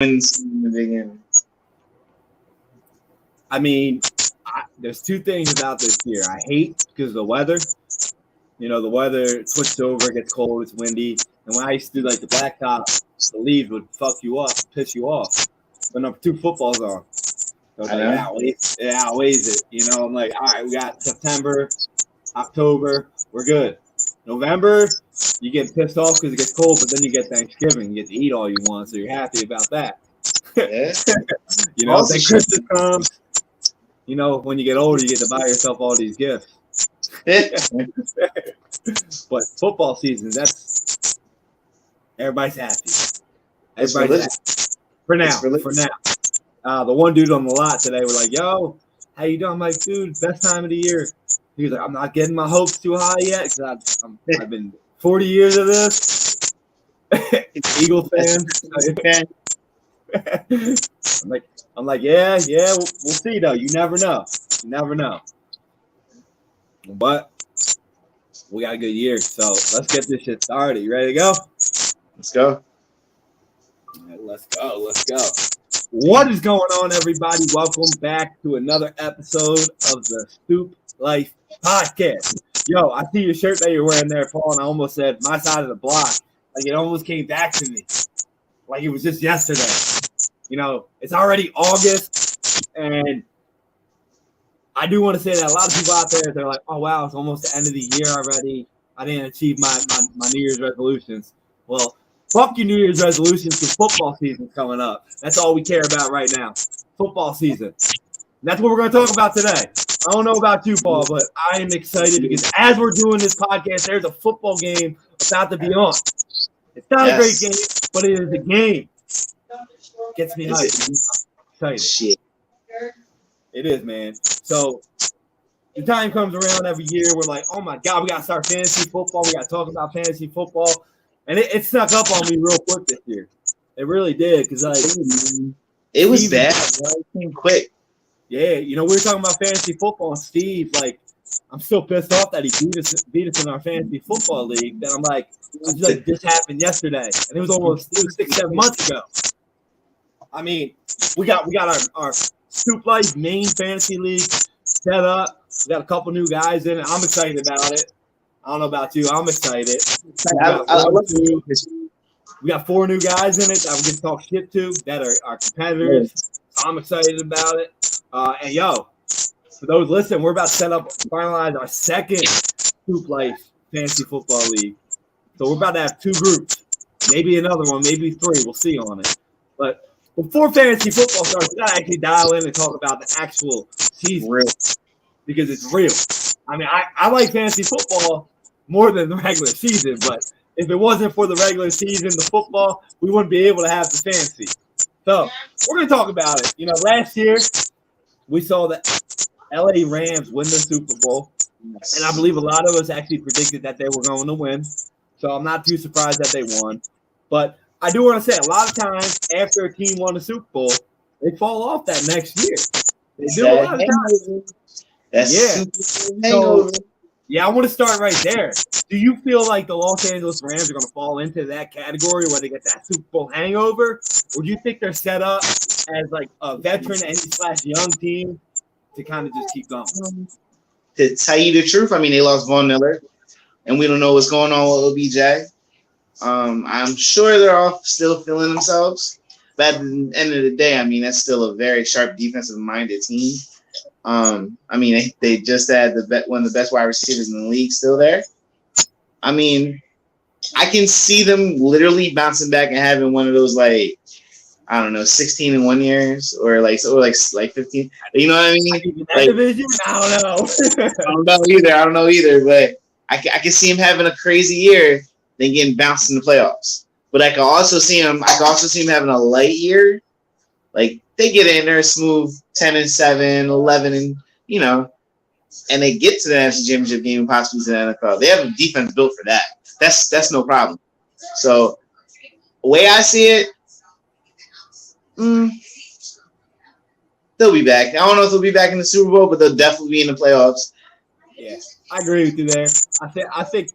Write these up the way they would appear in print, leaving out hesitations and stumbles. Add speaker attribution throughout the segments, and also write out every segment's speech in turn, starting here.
Speaker 1: wins in the beginning.
Speaker 2: I mean, there's two things about this year. I hate because of the weather. You know, the weather switches over, it gets cold, it's windy. And when I used to do like the blacktop, the leaves would fuck you up, piss you off. But number two, football's on. So it's like, it outweighs it. You know, I'm like, all right, we got September, October, we're good. November, you get pissed off because it gets cold, but then you get Thanksgiving. You get to eat all you want, so you're happy about that.
Speaker 1: Yeah.
Speaker 2: You know, then Christmas comes. You know, when you get older, you get to buy yourself all these gifts. But football season, that's everybody's happy. Everybody's happy. For now. The one dude on the lot today was like, yo, how you doing? I'm like, dude, best time of the year. He was like, I'm not getting my hopes too high yet because I've been 40 years of this. Eagle fan. I'm like, yeah, we'll see though. You never know. But we got a good year, so let's get this shit started. You ready to go?
Speaker 1: Let's go.
Speaker 2: All right, let's go. What is going on, everybody? Welcome back to another episode of the Stoop Life Podcast. Yo, I see your shirt that you're wearing there, Paul, and I almost said my side of the block. Like it almost came back to me. Like it was just yesterday. You know, it's already August, and I do want to say that a lot of people out there, they're like, oh, wow, it's almost the end of the year already. I didn't achieve my New Year's resolutions. Well, fuck your New Year's resolutions because football season's coming up. That's all we care about right now. Football season. And that's what we're going to talk about today. I don't know about you, Paul, but I am excited because as we're doing this podcast, there's a football game about to be on. It's not a great game, but it is a game. Gets me hyped. I'm excited.
Speaker 1: Shit.
Speaker 2: It is, man. So the time comes around every year. We're like, oh my God, we got to start fantasy football. We got to talk about fantasy football. And it snuck up on me real quick this year. It really did. Because
Speaker 1: it was bad. It came quick.
Speaker 2: Yeah. You know, we were talking about fantasy football. And Steve, like, I'm still pissed off that he beat us in our fantasy football league. That I'm like, this happened yesterday. And it was 6-7 months ago. I mean, we got our Stoop Life main fantasy league set up. We got a couple new guys in it. I'm excited about it. I don't know about you. I'm excited. We got 4 new guys in it that we get to talk shit to that are our competitors. I'm excited about it. And yo, for those listening, we're about to finalize our second Stoop Life fantasy football league. So we're about to have 2 groups, maybe another one, maybe 3. We'll see on it. But before fantasy football starts, we gotta actually dial in and talk about the actual season because it's real. I mean, I like fantasy football more than the regular season, but if it wasn't for the regular season, the football, we wouldn't be able to have the fantasy. So we're gonna talk about it. You know, last year we saw the LA Rams win the Super Bowl, and I believe a lot of us actually predicted that they were going to win. So I'm not too surprised that they won, but I do want to say a lot of times after a team won the Super Bowl, they fall off that next year. They do a lot of times. So, I want to start right there. Do you feel like the Los Angeles Rams are going to fall into that category where they get that Super Bowl hangover? Or do you think they're set up as like a veteran / young team to kind of just keep going?
Speaker 1: To tell you the truth, I mean, they lost Von Miller, and we don't know what's going on with OBJ. I'm sure they're all still feeling themselves. But at the end of the day, I mean, that's still a very sharp defensive-minded team. I mean, they just had one of the best wide receivers in the league still there. I mean, I can see them literally bouncing back and having one of those, like, I don't know, 16 in 1 years or like 15. You know what I mean? Like,
Speaker 2: division? I don't know.
Speaker 1: I don't know either. But I can see him having a crazy year. Then getting bounced in the playoffs. But I can also see him having a light year. Like they get in there smooth 10-7, 11, and you know, and they get to the national championship game and possibly to the NFL. They have a defense built for that. That's no problem. So the way I see it, they'll be back. I don't know if they'll be back in the Super Bowl, but they'll definitely be in the playoffs.
Speaker 2: Yeah, I agree with you there. I think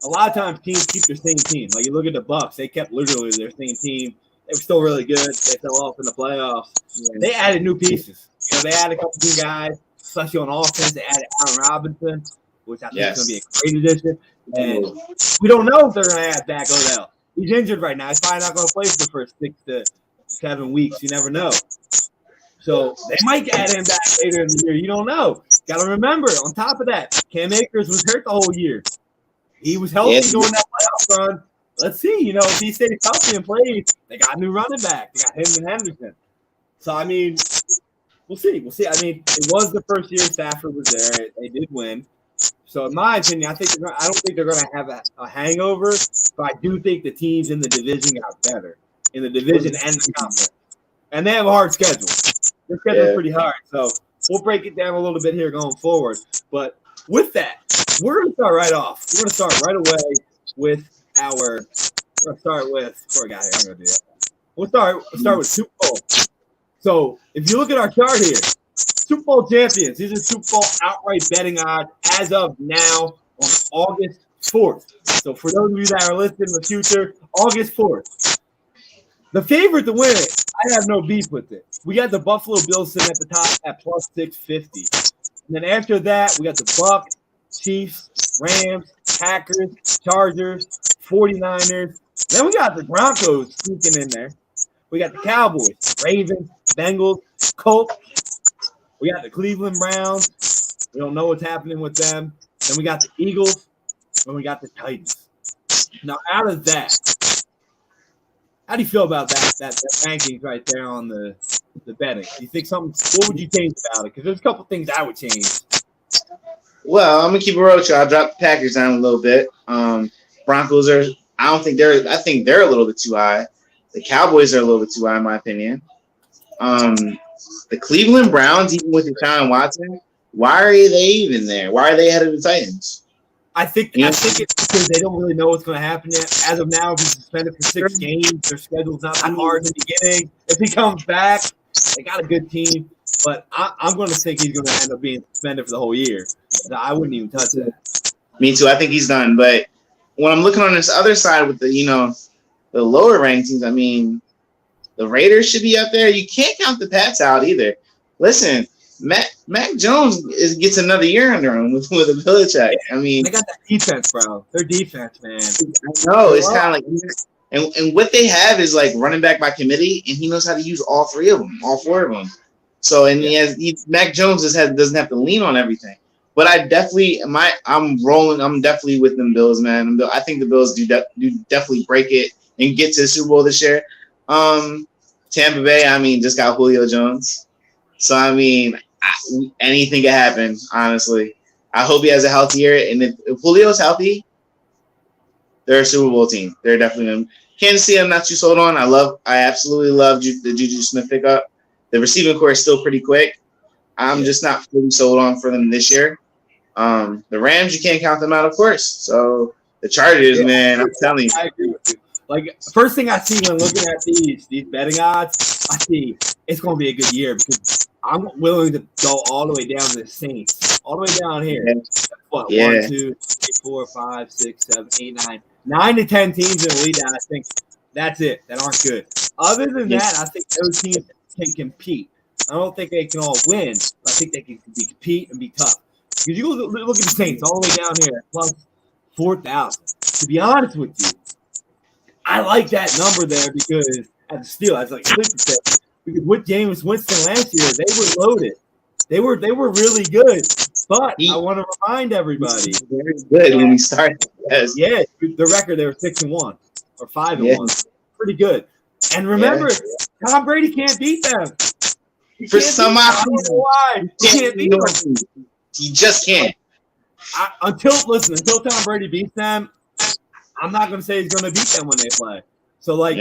Speaker 2: a lot of times teams keep their same team. Like you look at the Bucks, they kept literally their same team. They were still really good. They fell off in the playoffs.
Speaker 1: Yeah.
Speaker 2: They added new pieces. They added a couple new guys, especially on offense. They added Allen Robinson, which I think is going to be a great addition. And we don't know if they're going to add back Odell. He's injured right now. He's probably not going to play for the first 6 to 7 weeks. You never know. So they might add him back later in the year. You don't know. Got to remember, on top of that, Cam Akers was hurt the whole year. He was healthy during that playoff run. Let's see, if he stays healthy and plays, they got a new running back. They got him and Henderson. So, I mean, we'll see. I mean, it was the first year Stafford was there. They did win. So, in my opinion, I don't think they're going to have a hangover, but I do think the teams in the division got better, in the division and the conference. And they have a hard schedule. Their schedule's pretty hard. So, we'll break it down a little bit here going forward. But with that, we're going to start right off. We're going to start right away with before I got here, I'm going to do that. We'll start with Super Bowl. So, if you look at our chart here, Super Bowl champions, these are Super Bowl outright betting odds as of now on August 4th. So, for those of you that are listening in the future, August 4th. The favorite to win it, I have no beef with it. We got the Buffalo Bills sitting at the top at plus 650. And then after that, we got the Bucs, Chiefs, Rams, Packers, Chargers, 49ers. Then we got the Broncos sneaking in there. We got the Cowboys, Ravens, Bengals, Colts. We got the Cleveland Browns. We don't know what's happening with them. Then we got the Eagles, and we got the Titans. Now, out of that, how do you feel about that rankings right there on the betting? Do you think what would you change about it? Because there's a couple things I would change.
Speaker 1: Well, I'm gonna keep it real with you. I'll drop the Packers down a little bit. Broncos I think they're a little bit too high. The Cowboys are a little bit too high in my opinion. The Cleveland Browns, even with Deshaun Watson, why are they even there? Why are they ahead of the Titans?
Speaker 2: I think it's because they don't really know what's going to happen yet. As of now, if he's suspended for 6 games, their schedule's not that hard in the beginning. If he comes back, they got a good team. But I'm going to think he's going to end up being suspended for the whole year. So I wouldn't even touch that.
Speaker 1: Me too. I think he's done. But when I'm looking on this other side with the lower ranked teams, I mean, the Raiders should be up there. You can't count the Pats out either. Listen, Mac Jones gets another year under him with a Belichick. I mean,
Speaker 2: they got that defense, bro. Their defense, man.
Speaker 1: I know. It's kind of like, and what they have is like running back by committee, and he knows how to use all 4 of them. So, and Mac Jones doesn't have to lean on everything. But I'm definitely with them Bills, man. I think the Bills do definitely break it and get to the Super Bowl this year. Tampa Bay, I mean, just got Julio Jones. So, I mean, anything can happen, honestly. I hope he has a healthy year. And if Julio's healthy, they're a Super Bowl team. They're definitely going to. Kansas City, I'm not too sold on. I absolutely love the Juju Smith pickup. The receiving core is still pretty quick. I'm just not fully sold on for them this year. The Rams, you can't count them out, of course. So the Chargers, man, I'm telling you.
Speaker 2: I agree with you. Like, first thing I see when looking at these betting odds, I see it's going to be a good year because I'm willing to go all the way down to the Saints, all the way down here. What?
Speaker 1: Yeah.
Speaker 2: 1, 2, 3, 4, 5, 6, 7, 8, 9. 9 to 10 teams in the league that I think that's it, that aren't good. Other than that, I think those teams can compete. I don't think they can all win, but I think they can compete and be tough. Because you look at the Saints all the way down here, plus 4,000. To be honest with you, I like that number there because as like Sleeper said, because with Jameis Winston last year, they were loaded. They were really good. But I want to remind everybody,
Speaker 1: very good when we started. Yes.
Speaker 2: Yeah, the record they were 6-1 or 5-1, pretty good. And remember, Tom Brady can't beat them.
Speaker 1: For some odd reason,
Speaker 2: why he can't beat them.
Speaker 1: He just can't.
Speaker 2: Until Tom Brady beats them, I'm not going to say he's going to beat them when they play. So, like,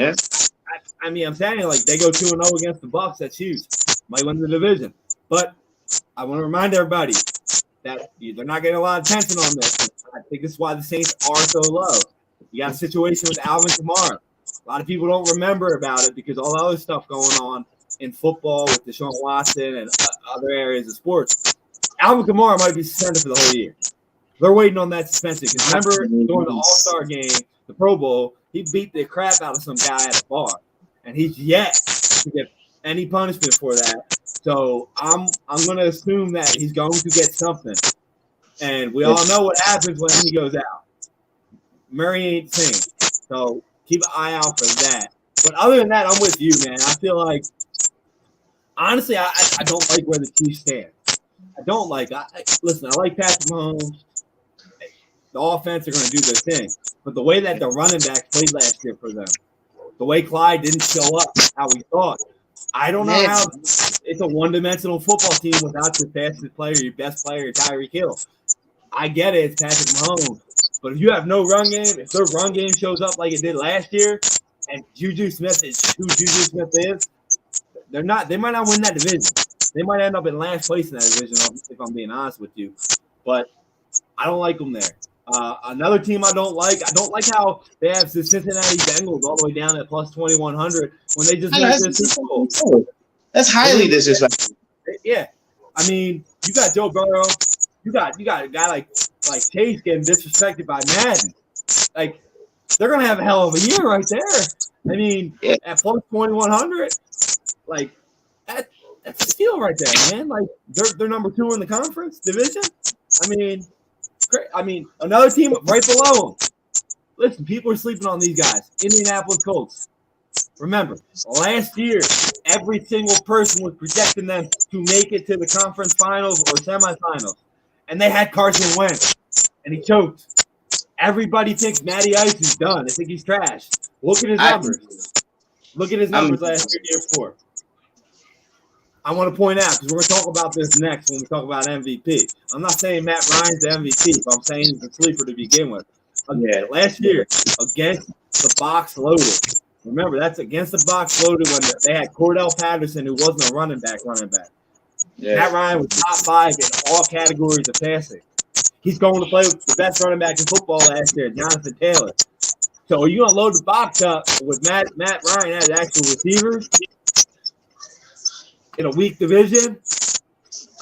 Speaker 2: I mean, I'm saying, like, they go 2-0 against the Bucs. That's huge. Might win the division. But I want to remind everybody that they're not getting a lot of attention on this. I think this is why the Saints are so low. You got a situation with Alvin Kamara. A lot of people don't remember about it because all the other stuff going on in football with Deshaun Watson and other areas of sports. Alvin Kamara might be suspended for the whole year. They're waiting on that suspension. Because remember, during the All-Star game, the Pro Bowl, he beat the crap out of some guy at a bar. and he's yet to get any punishment for that. So I'm going to assume that he's going to get something. And we all know what happens when he goes out. Murray ain't the same. So keep an eye out for that. But other than that, I'm with you, man. I feel like, honestly, I don't like where the Chiefs stand. I don't like listen, I like Patrick Mahomes. The offense are going to do their thing. But the way that the running backs played last year for them, the way Clyde didn't show up how we thought, I don't know how it's a one-dimensional football team without your fastest player, your best player, Tyreek Hill. I get it, it's Patrick Mahomes. But if you have no run game, if their run game shows up like it did last year, and Juju Smith is who Juju Smith is, they might not win that division. They might end up in last place in that division, if I'm being honest with you. But I don't like them there. Another team I don't like how they have the Cincinnati Bengals all the way down at plus 2,100 when they just made this Super Bowl.
Speaker 1: That's highly disrespectful.
Speaker 2: Yeah. I mean, you got Joe Burrow. You got a guy like Chase getting disrespected by Madden. Like, they're going to have a hell of a year right there. I mean, at plus 2,100, like, that's a steal right there, man. Like, they're number 2 in the conference division. I mean, another team right below them. Listen, people are sleeping on these guys. Indianapolis Colts. Remember, last year, every single person was projecting them to make it to the conference finals or semifinals. And they had Carson Wentz, and he choked. Everybody thinks Matty Ice is done. They think he's trash. Look at his numbers. Look at his numbers last year, year before. I want to point out, because we're going to talk about this next when we talk about MVP. I'm not saying Matt Ryan's the MVP, but I'm saying he's a sleeper to begin with. Last year, against the box loaded. Remember, that's against the box loaded when they had Cordell Patterson, who wasn't a running back. Yeah. Matt Ryan was top 5 in all categories of passing. He's going to play with the best running back in football last year, Jonathan Taylor. So are you going to load the box up with Matt Ryan as actual receivers in a weak division?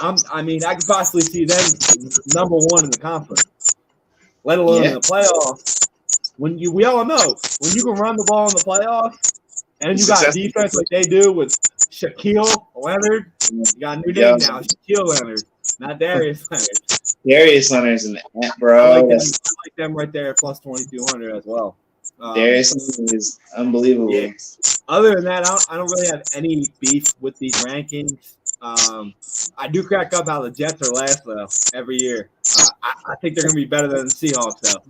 Speaker 2: I could possibly see them number 1 in the conference, let alone in the playoffs. We all know when you can run the ball in the playoffs and you got defense like they do with Shaquille Leonard. You got a new name now, Shaquille Leonard, not Darius Leonard.
Speaker 1: Darius Leonard's an ant, bro.
Speaker 2: I like them right there at plus 2,200 as well.
Speaker 1: Darius Leonard is unbelievable. Yeah.
Speaker 2: Other than that, I don't really have any beef with these rankings. I do crack up how the Jets are last, though, every year. I think they're going to be better than the Seahawks, though.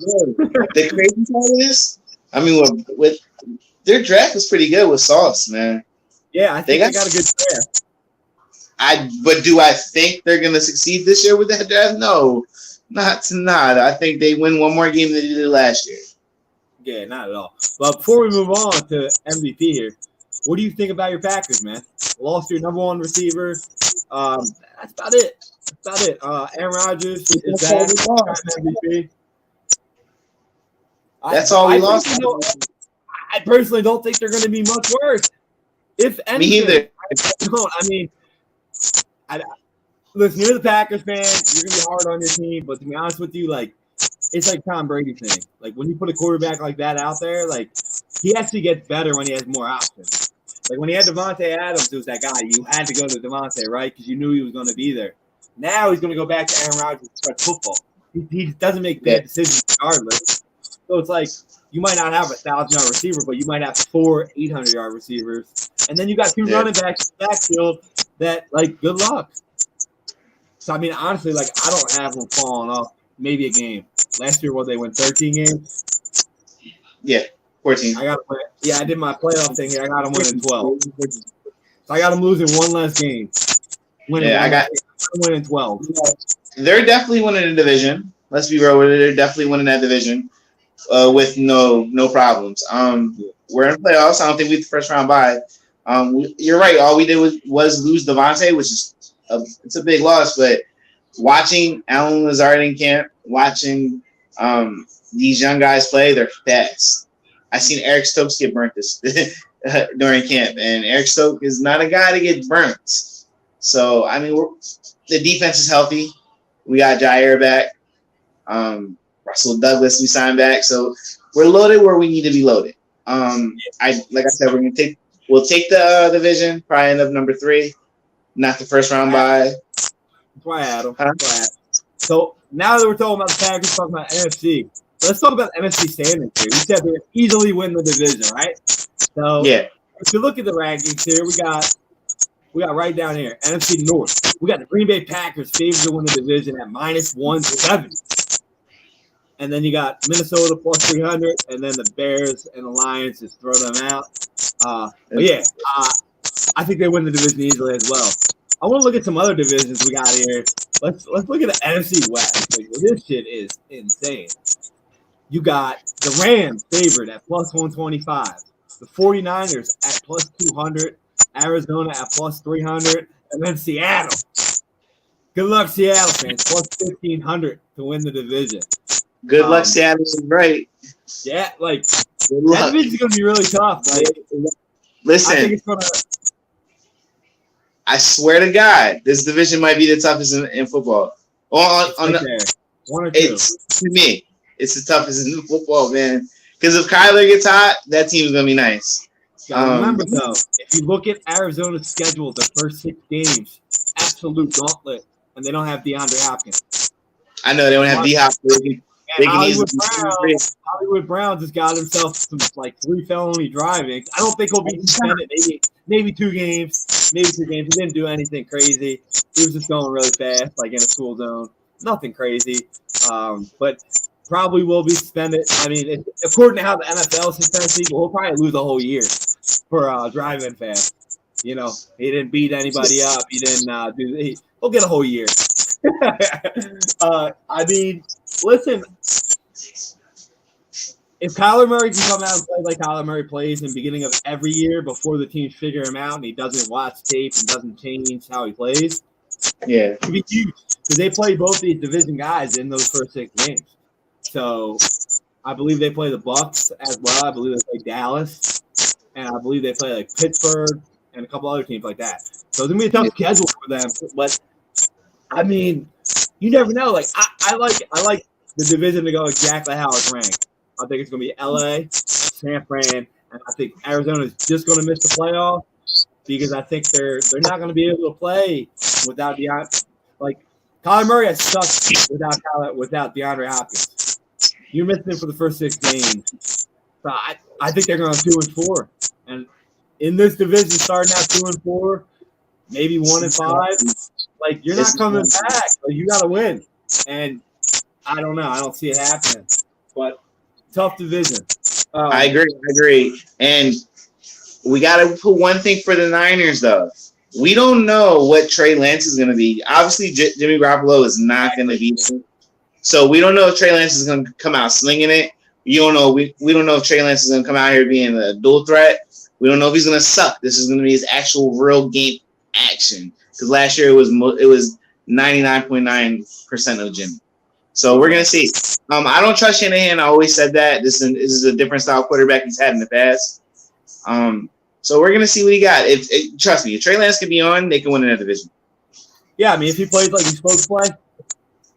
Speaker 1: The crazy part is, with their draft was pretty good with Sauce, man.
Speaker 2: Yeah, I think they got a good draft.
Speaker 1: But do I think they're going to succeed this year with that draft? No, not. I think they win one more game than they did last year.
Speaker 2: Yeah, not at all. But before we move on to MVP here, what do you think about your Packers, man? Lost your number 1 receiver. That's about it. Aaron Rodgers is back. MVP.
Speaker 1: That's all we lost.
Speaker 2: I personally don't think they're going to be much worse. If anything,
Speaker 1: me either.
Speaker 2: Listen, you're the Packers fan. You're going to be hard on your team. But to be honest with you, it's like Tom Brady thing. Like, when you put a quarterback like that out there, he actually gets better when he has more options. Like, when he had Devontae Adams, it was that guy. You had to go to Devontae, right? Because you knew he was going to be there. Now he's going to go back to Aaron Rodgers to start football. He doesn't make bad decisions regardless. So it's like, you might not have a 1,000-yard receiver, but you might have 4 800-yard receivers. And then you got 2 running backs in the backfield that, good luck. So, honestly, I don't have them falling off maybe a game. Last year, they win 13 games?
Speaker 1: Yeah, 14.
Speaker 2: I did my playoff thing here. I got them winning 12. So I got them losing one less game. I got them winning 12.
Speaker 1: They're definitely winning the division. Let's be real with it. They're definitely winning that division with no problems. We're in playoffs. I don't think we're the first round bye. You're right. All we did was lose Devontae, which is it's a big loss. But watching Allen Lazard in camp, watching these young guys play, they're fast. I seen Eric Stokes get burnt this during camp, and Eric Stokes is not a guy to get burnt. So the defense is healthy. We got Jair back. Russell Douglas we signed back, so we're loaded where we need to be loaded. Like I said, we're gonna take We'll take the division. Probably end up number 3. Not the first round bye.
Speaker 2: That's why I had them.
Speaker 1: Huh?
Speaker 2: So now that we're talking about the Packers, talking about NFC, let's talk about NFC standings here. We said they would easily win the division, right? So
Speaker 1: Yeah.
Speaker 2: if you look at the rankings here, we got right down here, NFC North. We got the Green Bay Packers favored to win the division at -170. And then you got Minnesota +300, and then the Bears and the Lions just throw them out. I think they win the division easily as well. I want to look at some other divisions we got here. Let's look at the NFC West. Like, this shit is insane. You got the Rams favored at +125, the 49ers at +200, Arizona at +300, and then Seattle. Good luck, Seattle fans. +1,500 to win the division.
Speaker 1: Good luck, Seattle. Is right.
Speaker 2: Yeah, like that division's gonna be really tough. Like,
Speaker 1: listen,
Speaker 2: I think it's gonna.
Speaker 1: I swear to God, this division might be the toughest in football.
Speaker 2: One or two.
Speaker 1: To me, it's the toughest in football, man. Because if Kyler gets hot, that team's gonna be nice.
Speaker 2: Remember though, if you look at Arizona's schedule, the first 6 games, absolute gauntlet, and they don't have DeAndre Hopkins.
Speaker 1: I know they don't have D-Hop.
Speaker 2: Hollywood Brown just got himself some 3 felony driving. I don't think he'll be suspended. Maybe 2 games. Maybe 2 games. He didn't do anything crazy. He was just going really fast, like in a school zone. Nothing crazy. But probably will be suspended. I mean, according to how the NFL suspends people, he'll probably lose a whole year for driving fast. You know, he didn't beat anybody up. He didn't he'll get a whole year. I mean, listen, if Kyler Murray can come out and play like Kyler Murray plays in the beginning of every year before the teams figure him out and he doesn't watch tape and doesn't change how he plays,
Speaker 1: it
Speaker 2: could be huge because they play both these division guys in those first 6 games. So I believe they play the Bucs as well. I believe they play Dallas, and I believe they play like Pittsburgh and a couple other teams like that. So it's gonna be a tough schedule for them, but I mean, you never know. Like I like the division to go exactly how it's ranked. I think it's going to be LA, San Fran, and I think Arizona is just going to miss the playoff because I think they're not going to be able to play without DeAndre. Like Kyler Murray has sucked without DeAndre Hopkins. You're missing him for the first 6 games. So I think they're going to 2-4, and in this division, starting out 2-4, maybe 1-5. Like you're not coming back. Like you got to win, and I don't know. I don't see it happening, but. Tough division.
Speaker 1: I agree. And we got to put one thing for the Niners, though. We don't know what Trey Lance is going to be. Obviously, Jimmy Garoppolo is not going to be. So we don't know if Trey Lance is going to come out slinging it. You don't know. We don't know if Trey Lance is going to come out here being a dual threat. We don't know if he's going to suck. This is going to be his actual real game action. Because last year it was 99.9% of Jimmy. So we're gonna see. I don't trust Shanahan. I always said that. This is a different style quarterback he's had in the past. So we're gonna see what he got. Trust me, if Trey Lance can be on, they can win in that division.
Speaker 2: Yeah, I mean, if he plays like he's supposed to play,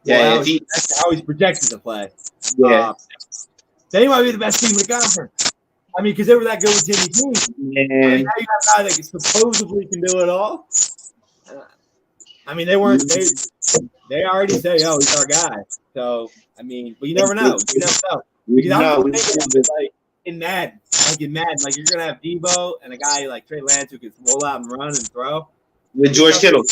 Speaker 2: that's how he's projected to play.
Speaker 1: Yeah,
Speaker 2: then he might be the best team in the conference. I mean, because they were that good with Jimmy G. I mean, now you got a guy that supposedly can do it all. I mean, they weren't. They already say, "Oh, he's our guy." So, I mean, but you never know. You never know. Because I'm thinking like in Madden, like you're gonna have Debo and a guy like Trey Lance who can roll out and run and throw
Speaker 1: with George Kittle.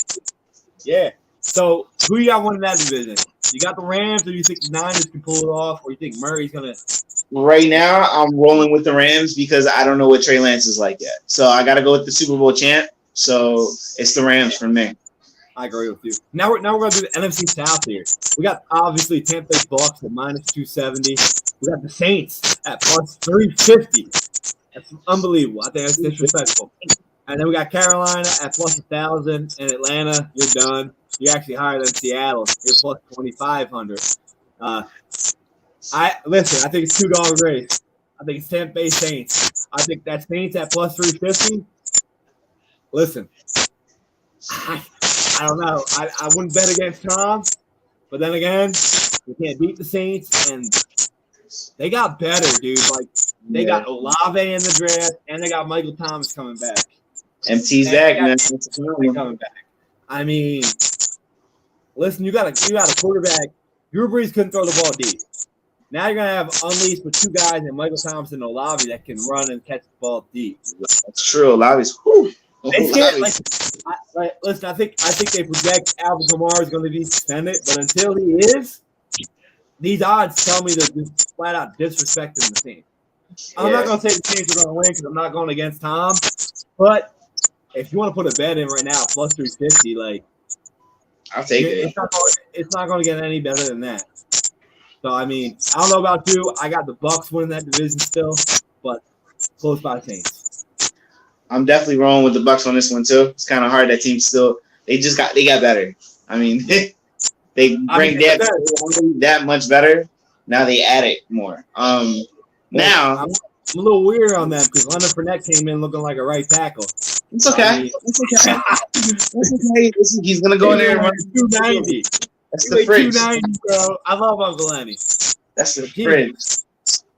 Speaker 2: Yeah. So, who you got winning that division? You got the Rams, or you think the Niners can pull it off, or you think Murray's gonna?
Speaker 1: Right now, I'm rolling with the Rams because I don't know what Trey Lance is like yet. So I got to go with the Super Bowl champ. So it's the Rams for me.
Speaker 2: I agree with you. Now we're going to do the NFC South here. We got obviously Tampa Bay Bucks at -270. We got the Saints at +350. That's unbelievable. I think that's disrespectful. And then we got Carolina at +1,000, and Atlanta, you're done. You're actually higher than Seattle. You're +2,500. I think it's $2 race. I think it's Tampa Bay Saints. I think that Saints at +350. Listen, I don't know. I wouldn't bet against Tom, but then again, we can't beat the Saints, and they got better, dude. Like They got Olave in the draft, and they got Michael Thomas coming back.
Speaker 1: MT's back, man.
Speaker 2: Coming back. I mean, listen, you got a quarterback. Drew Brees couldn't throw the ball deep. Now you're gonna have unleashed with two guys and Michael Thomas and Olave that can run and catch the ball deep.
Speaker 1: That's true. Olave's
Speaker 2: They can't listen. I think they project Alvin Kamara is going to be suspended, but until he is, these odds tell me they're just flat out disrespecting the team. I'm not going to say the Saints are going to win because I'm not going against Tom, but if you want to put a bet in right now, plus 350, like
Speaker 1: I'll take it.
Speaker 2: It's not going to get any better than that. So I mean, I don't know about you. I got the Bucks winning that division still, but close by Saints.
Speaker 1: I'm definitely rolling with the Bucks on this one too. It's kind of hard. That team still they got better. I mean, they bring that much better. Now they add it more. Now
Speaker 2: I'm a little weird on them because Leonard Fournette came in looking like a right tackle.
Speaker 1: It's okay. I mean, it's okay. It's okay. He's gonna go in there and run
Speaker 2: 290.
Speaker 1: That's the fridge.
Speaker 2: 290, bro. I love Uncle Lenny.
Speaker 1: That's the fridge.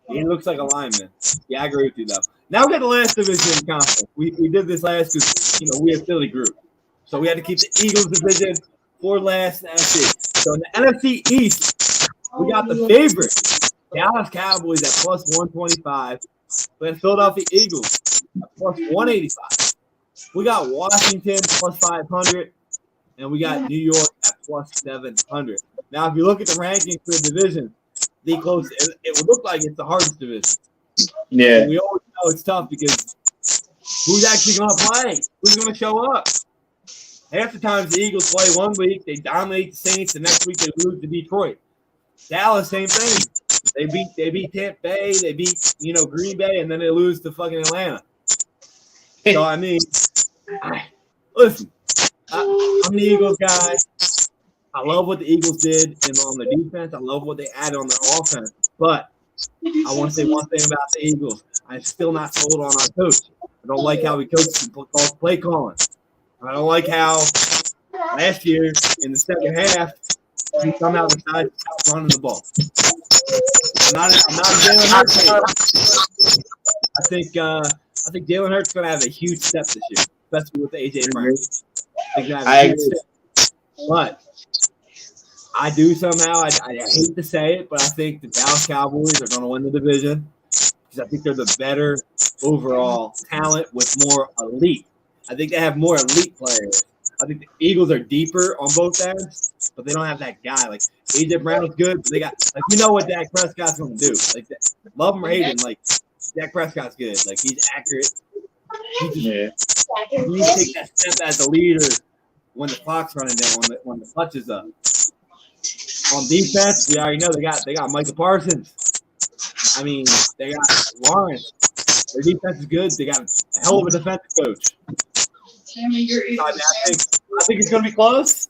Speaker 2: He looks like a lineman. Yeah, I agree with you though. Now we got the last division in conference. We did this last because we a Philly group, so we had to keep the Eagles division for last in the NFC. So in the NFC East, we got the favorite Dallas Cowboys at plus 125. We had Philadelphia Eagles at plus 185. We got Washington plus 500, and we got New York at plus 700. Now, if you look at the rankings for the division, it would look like it's the hardest division.
Speaker 1: Yeah.
Speaker 2: And we always know it's tough because who's actually going to play? Who's going to show up? Half the times the Eagles play one week, they dominate the Saints, the next week they lose to Detroit. Dallas, same thing. They beat Tampa Bay, they beat Green Bay, and then they lose to fucking Atlanta. So I mean, listen, I'm the Eagles guy. I love what the Eagles did on the defense. I love what they added on their offense. But I want to say one thing about the Eagles. I'm still not sold on our coach. I don't like how he coaches play calling. I don't like how last year in the second half he somehow decided to stop running the ball. I'm not a Jalen Hurts fan. I think Jalen Hurts is going to have a huge step this year, especially with the AJ Brown.
Speaker 1: I agree.
Speaker 2: But I do somehow, I hate to say it, but I think the Dallas Cowboys are going to win the division because I think they're the better overall talent with more elite. I think they have more elite players. I think the Eagles are deeper on both ends, but they don't have that guy. Like, AJ Brown is good, but they got, what Dak Prescott's going to do. Like, love him or hate him, like, Dak Prescott's good. Like, he's accurate. He take that step as a leader when the clock's running down, when the clutch is up. On defense, we already know they got Michael Parsons. I mean, they got Lawrence. Their defense is good. They got a hell of a defensive coach. I think it's going to be close,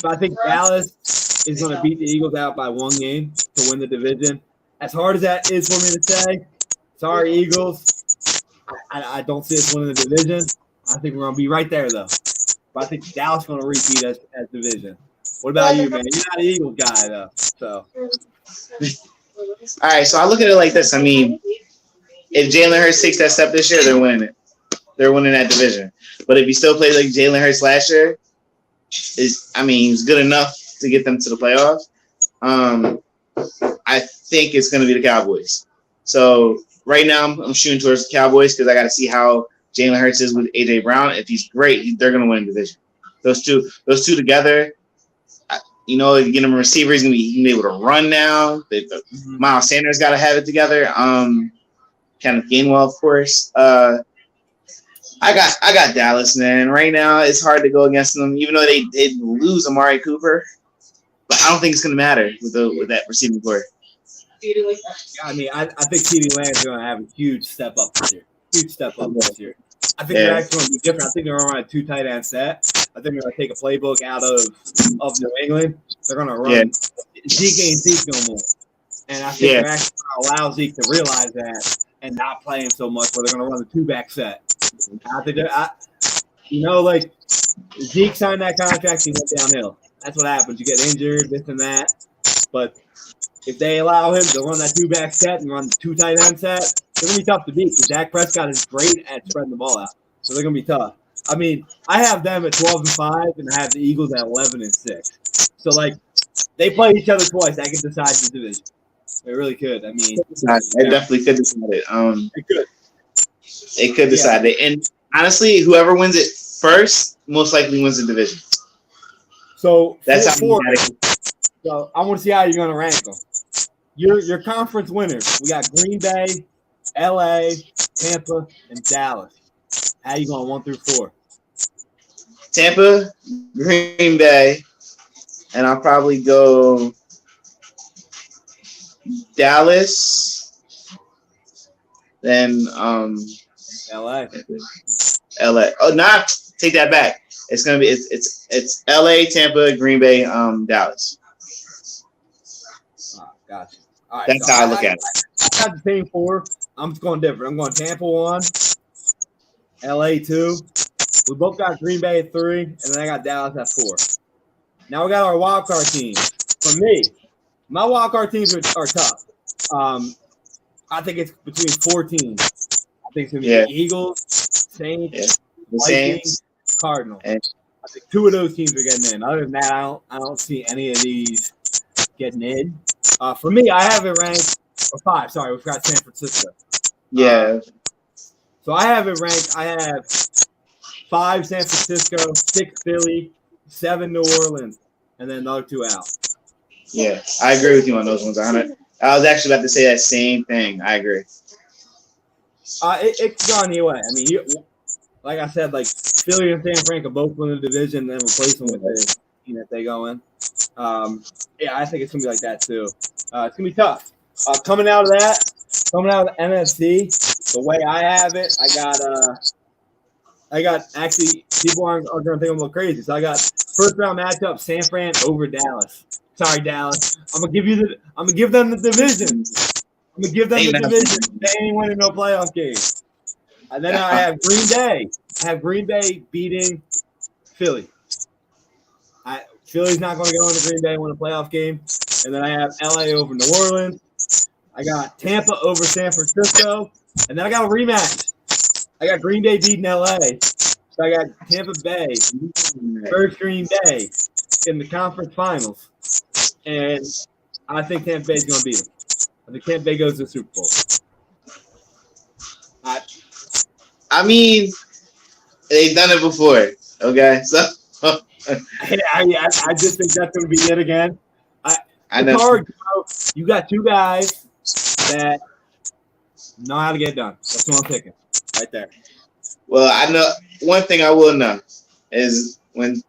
Speaker 2: but I think Dallas is going to beat the Eagles out by one game to win the division. As hard as that is for me to say, sorry, Eagles. I don't see us winning the division. I think we're going to be right there, though. But I think Dallas is going to repeat as division. What about you, man? You're not an Eagles guy, though. So.
Speaker 1: All right, so I look at it like this. I mean, if Jalen Hurts takes that step this year, they're winning it. They're winning that division. But if he still plays like Jalen Hurts last year, he's good enough to get them to the playoffs. I think it's going to be the Cowboys. So right now I'm shooting towards the Cowboys because I got to see how Jalen Hurts is with AJ Brown. If he's great, they're going to win the division. Those two together. If you get him a receiver, he's gonna be able to run now. Miles Sanders got to have it together. Kenneth Gainwell, of course. I got Dallas, man. Right now, it's hard to go against them, even though they did lose Amari Cooper. But I don't think it's gonna matter with that receiving core.
Speaker 2: I mean, I think CeeDee Lamb's gonna have a huge step up this year. I think they're actually going to be different. I think they're going to run a two tight end set. I think they're going to take a playbook out of New England. They're going to run Zeke ain't Zeke no more. And I think they're actually going to allow Zeke to realize that and not play him so much where they're going to run the two-back set. I think Zeke signed that contract, he went downhill. That's what happens. You get injured, this and that. But if they allow him to run that two-back set and run the two tight end set, they're going to be tough to beat because Dak Prescott is great at spreading the ball out. So they're going to be tough. I mean, I have them at 12-5, and I have the Eagles at 11-6. So, like, they play each other twice. That could decide the division. It really could. I mean,
Speaker 1: it definitely could decide it.
Speaker 2: It could.
Speaker 1: It could decide it. And honestly, whoever wins it first most likely wins the division.
Speaker 2: So
Speaker 1: that's how
Speaker 2: four. So I want to see how you're going to rank them. Your conference winners. We got Green Bay, LA, Tampa, and Dallas. How you going 1 through 4?
Speaker 1: Tampa, Green Bay, and I'll probably go Dallas, then
Speaker 2: LA.
Speaker 1: Oh, take that back. It's gonna be it's LA, Tampa, Green Bay, Dallas.
Speaker 2: Gotcha. All right,
Speaker 1: that's how I look at it.
Speaker 2: I got the same 4. I'm just going different. I'm going Tampa 1, LA 2. We both got Green Bay at 3, and then I got Dallas at 4. Now we got our wild card teams. For me, my wild card teams are tough. I think it's between 4 teams. I think it's gonna be the Eagles, Saints, Vikings, Cardinals. I think 2 of those teams are getting in. Other than that, I don't see any of these getting in. For me, I have it ranked or 5. Sorry, we forgot San Francisco.
Speaker 1: Yeah.
Speaker 2: So I have it ranked. I have 5 San Francisco, 6 Philly, 7 New Orleans, and then another 2 out.
Speaker 1: Yeah, I agree with you on those ones. I was actually about to say that same thing. I agree.
Speaker 2: It's gone either way. I mean, like I said, like Philly and San Fran can both win the division and then replace them with the team that they go in. Yeah, I think it's gonna be like that too. It's gonna be tough. Coming out of the NFC, the way I have it, I got actually people are gonna think I'm a little crazy. So I got first round matchup San Fran over Dallas. Sorry, Dallas. I'm gonna give them the division. I'm gonna give them the division. They ain't winning no playoff games. And then I have Green Bay. I have Green Bay beating Philly. Philly's not going to go into Green Bay and win a playoff game. And then I have LA over New Orleans. I got Tampa over San Francisco. And then I got a rematch. I got Green Bay beating LA. So I got Tampa Bay versus Green Bay in the conference finals. And I think Tampa Bay's going to beat them. I think Tampa Bay goes to the Super Bowl.
Speaker 1: I mean, they've done it before. Okay, so
Speaker 2: I just think that's going to be it again.
Speaker 1: I know.
Speaker 2: Hard, you got 2 guys that know how to get it done. That's what I'm picking right there.
Speaker 1: Well, I know one thing I will know is when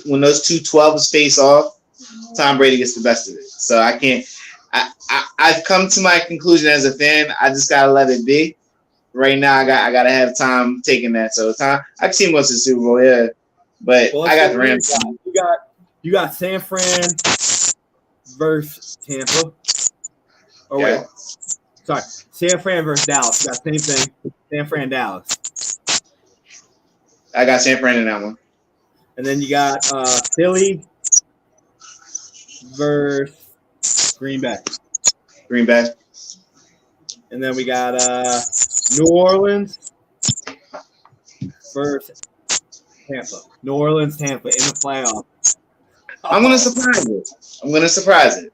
Speaker 1: those 2 12s face off, Tom Brady gets the best of it. So I can't. I've come to my conclusion as a fan. I just gotta let it be. Right now, I gotta have Tom taking that. So Tom, I can see him go to the Super Bowl, yeah. But I got the Rams.
Speaker 2: You got San Fran versus Tampa. Oh wait, sorry, San Fran versus Dallas. You got same thing. San Fran, Dallas.
Speaker 1: I got San Fran in that one.
Speaker 2: And then you got Philly versus Green Bay.
Speaker 1: Green Bay.
Speaker 2: And then we got New Orleans versus Tampa. New Orleans, Tampa in the playoff.
Speaker 1: I'm gonna surprise it.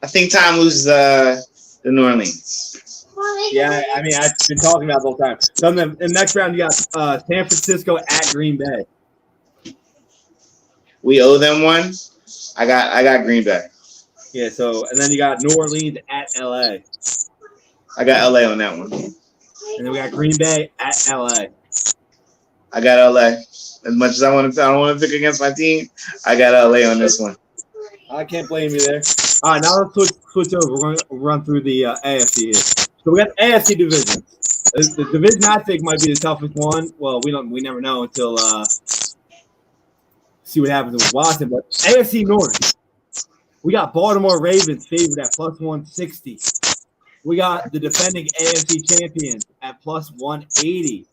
Speaker 1: I think Tom loses the New Orleans.
Speaker 2: Yeah, I mean I've been talking about it the whole time. So in the next round you got San Francisco at Green Bay.
Speaker 1: We owe them one. I got Green Bay.
Speaker 2: Yeah, so and then you got New Orleans at LA.
Speaker 1: I got LA on that one.
Speaker 2: And then we got Green Bay at LA.
Speaker 1: I got LA. As much as I don't want to pick against my team, I got LA on this one.
Speaker 2: I can't blame you there. All right, now let's switch over. We're going to run through the AFC here. So we got AFC division. The division I think might be the toughest one. Well, we never know until see what happens with Washington. But AFC North, we got Baltimore Ravens favored at plus 160. We got the defending AFC champions at plus 180.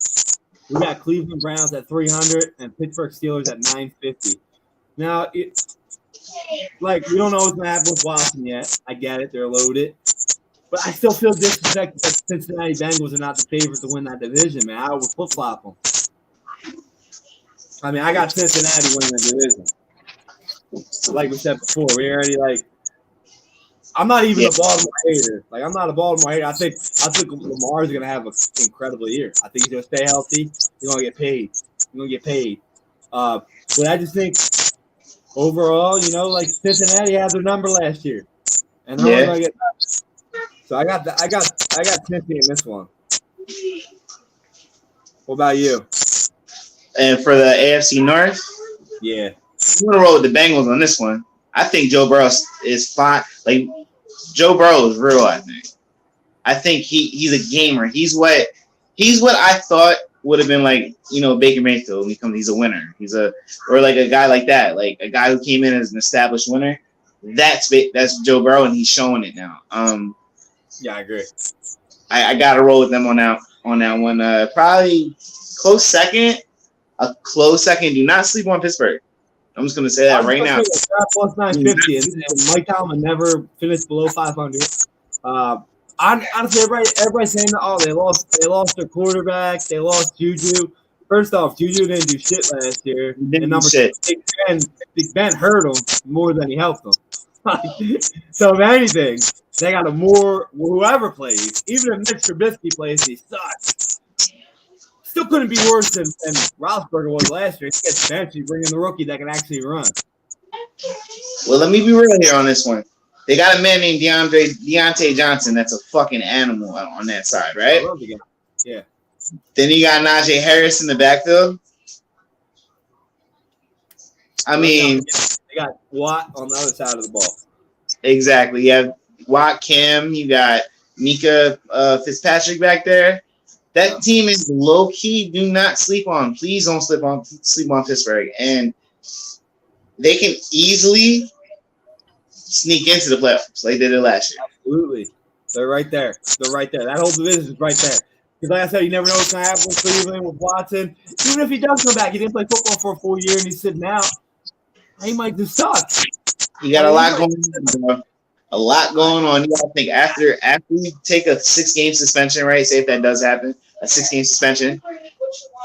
Speaker 2: We got Cleveland Browns at 300 and Pittsburgh Steelers at 950. Now, we don't know what's going to happen with Washington yet. I get it. They're loaded. But I still feel disrespected that the Cincinnati Bengals are not the favorite to win that division, man. I would flip-flop them. I mean, I got Cincinnati winning the division. Like we said before, we already I'm not even a Baltimore hater. Like, I'm not a Baltimore hater. I think Lamar's gonna have an incredible year. I think he's gonna stay healthy. He's gonna get paid. But I just think overall, like Cincinnati had their number last year, and they're only gonna get. So I got Cincinnati in this one. What about you?
Speaker 1: And for the AFC North,
Speaker 2: yeah,
Speaker 1: I'm gonna roll with the Bengals on this one. I think Joe Burrow is fine. Like, Joe Burrow is real. I think he's a gamer. He's what I thought would have been like, Baker Mayfield. He's a winner. Or like a guy like that, like a guy who came in as an established winner. That's Joe Burrow, and he's showing it now.
Speaker 2: Yeah, I agree.
Speaker 1: I got to roll with them on that one. Probably close second. A close second. Do not sleep on Pittsburgh. I'm just going to say that right now.
Speaker 2: Plus 950. And Mike Tomlin never finished below 500. Honestly, everybody's saying, they lost their quarterback. They lost Juju. First off, Juju didn't do shit last year. And number two, Big Ben hurt him more than he helped him. So if anything, they got whoever plays, even if Mitch Trubisky plays, he sucks. Still couldn't be worse than Roethlisberger was last year. He gets benched. You bring in the rookie that can actually run.
Speaker 1: Well, let me be real here on this one. They got a man named Deontay Johnson that's a fucking animal on that side, right?
Speaker 2: I love the guy. Yeah.
Speaker 1: Then you got Najee Harris in the backfield. I mean,
Speaker 2: they got Watt on the other side of the ball.
Speaker 1: Exactly. You have Watt, Cam. You got Mika Fitzpatrick back there. That team is low key. Do not sleep on. Please don't sleep on Pittsburgh, and they can easily sneak into the playoffs like they did last year.
Speaker 2: Absolutely, they're right there. That whole division is right there. Because like I said, you never know what's going to happen with Cleveland, with Watson. Even if he does come back, he didn't play football for a full year and he's sitting out. He might just suck.
Speaker 1: You got a lot going on, bro. A lot going on. You got to think after you take a 6-game suspension, right? Say if that does happen, a 6-game suspension.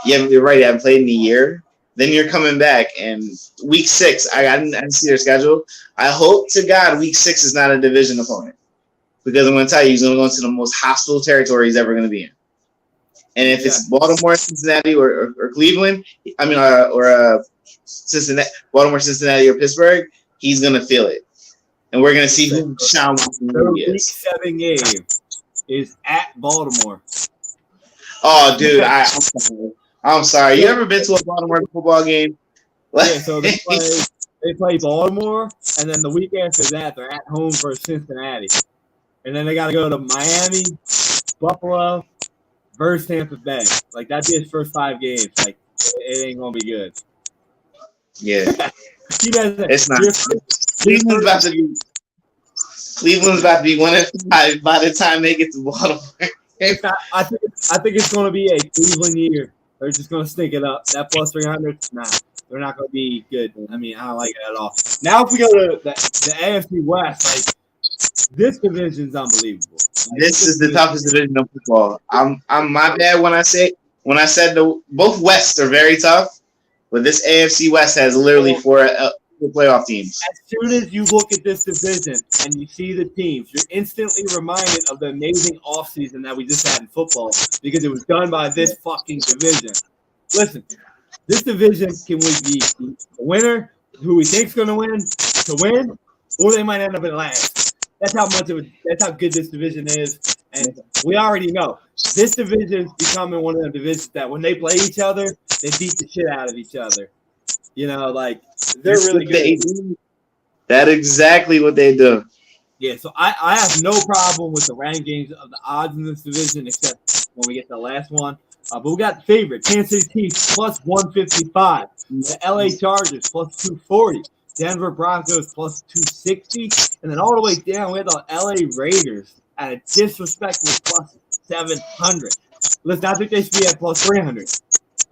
Speaker 1: You're right. You haven't played in a year. Then you're coming back, and week 6. I didn't see their schedule. I hope to God week 6 is not a division opponent, because I'm going to tell you he's going to go into the most hostile territory he's ever going to be in. And if it's Baltimore, Cincinnati, or Cleveland, or Cincinnati, Baltimore, Cincinnati, or Pittsburgh, he's going to feel it. And we're going to see who Sean Watson really is.
Speaker 2: Week 7 game is at Baltimore.
Speaker 1: Oh, dude, I'm sorry. You ever been to a Baltimore football game?
Speaker 2: So they play Baltimore, and then the week after that, they're at home versus Cincinnati. And then they got to go to Miami, Buffalo, versus Tampa Bay. Like, that's his first 5 games. Like, it ain't going to be good.
Speaker 1: Yeah.
Speaker 2: It's
Speaker 1: not. Cleveland's about to be winning by the time they get to Baltimore.
Speaker 2: I think it's going to be a Cleveland year. They're just going to stink it up. That plus 300, nah, they're not going to be good. I mean, I don't like it at all. Now, if we go to the AFC West, like, this division's unbelievable.
Speaker 1: This is the toughest division of football. I'm my bad when I said both Wests are very tough, but this AFC West has literally four playoff teams.
Speaker 2: As soon as you look at this division and you see the teams, you're instantly reminded of the amazing offseason that we just had in football, because it was done by this fucking division. Listen, this division can be the winner, who we think's going to win, or they might end up in last. That's how good this division is, and we already know this division is becoming one of the divisions that when they play each other, they beat the shit out of each other. Like, they're really good.
Speaker 1: That's exactly what they do.
Speaker 2: Yeah, so I have no problem with the rankings of the odds in this division, except when we get to the last one. But we got the favorite, Kansas City Chiefs plus 155, the LA Chargers plus 240, Denver Broncos plus 260, and then all the way down we had the LA Raiders at a disrespectful plus 700. Listen, I think they should be at plus 300.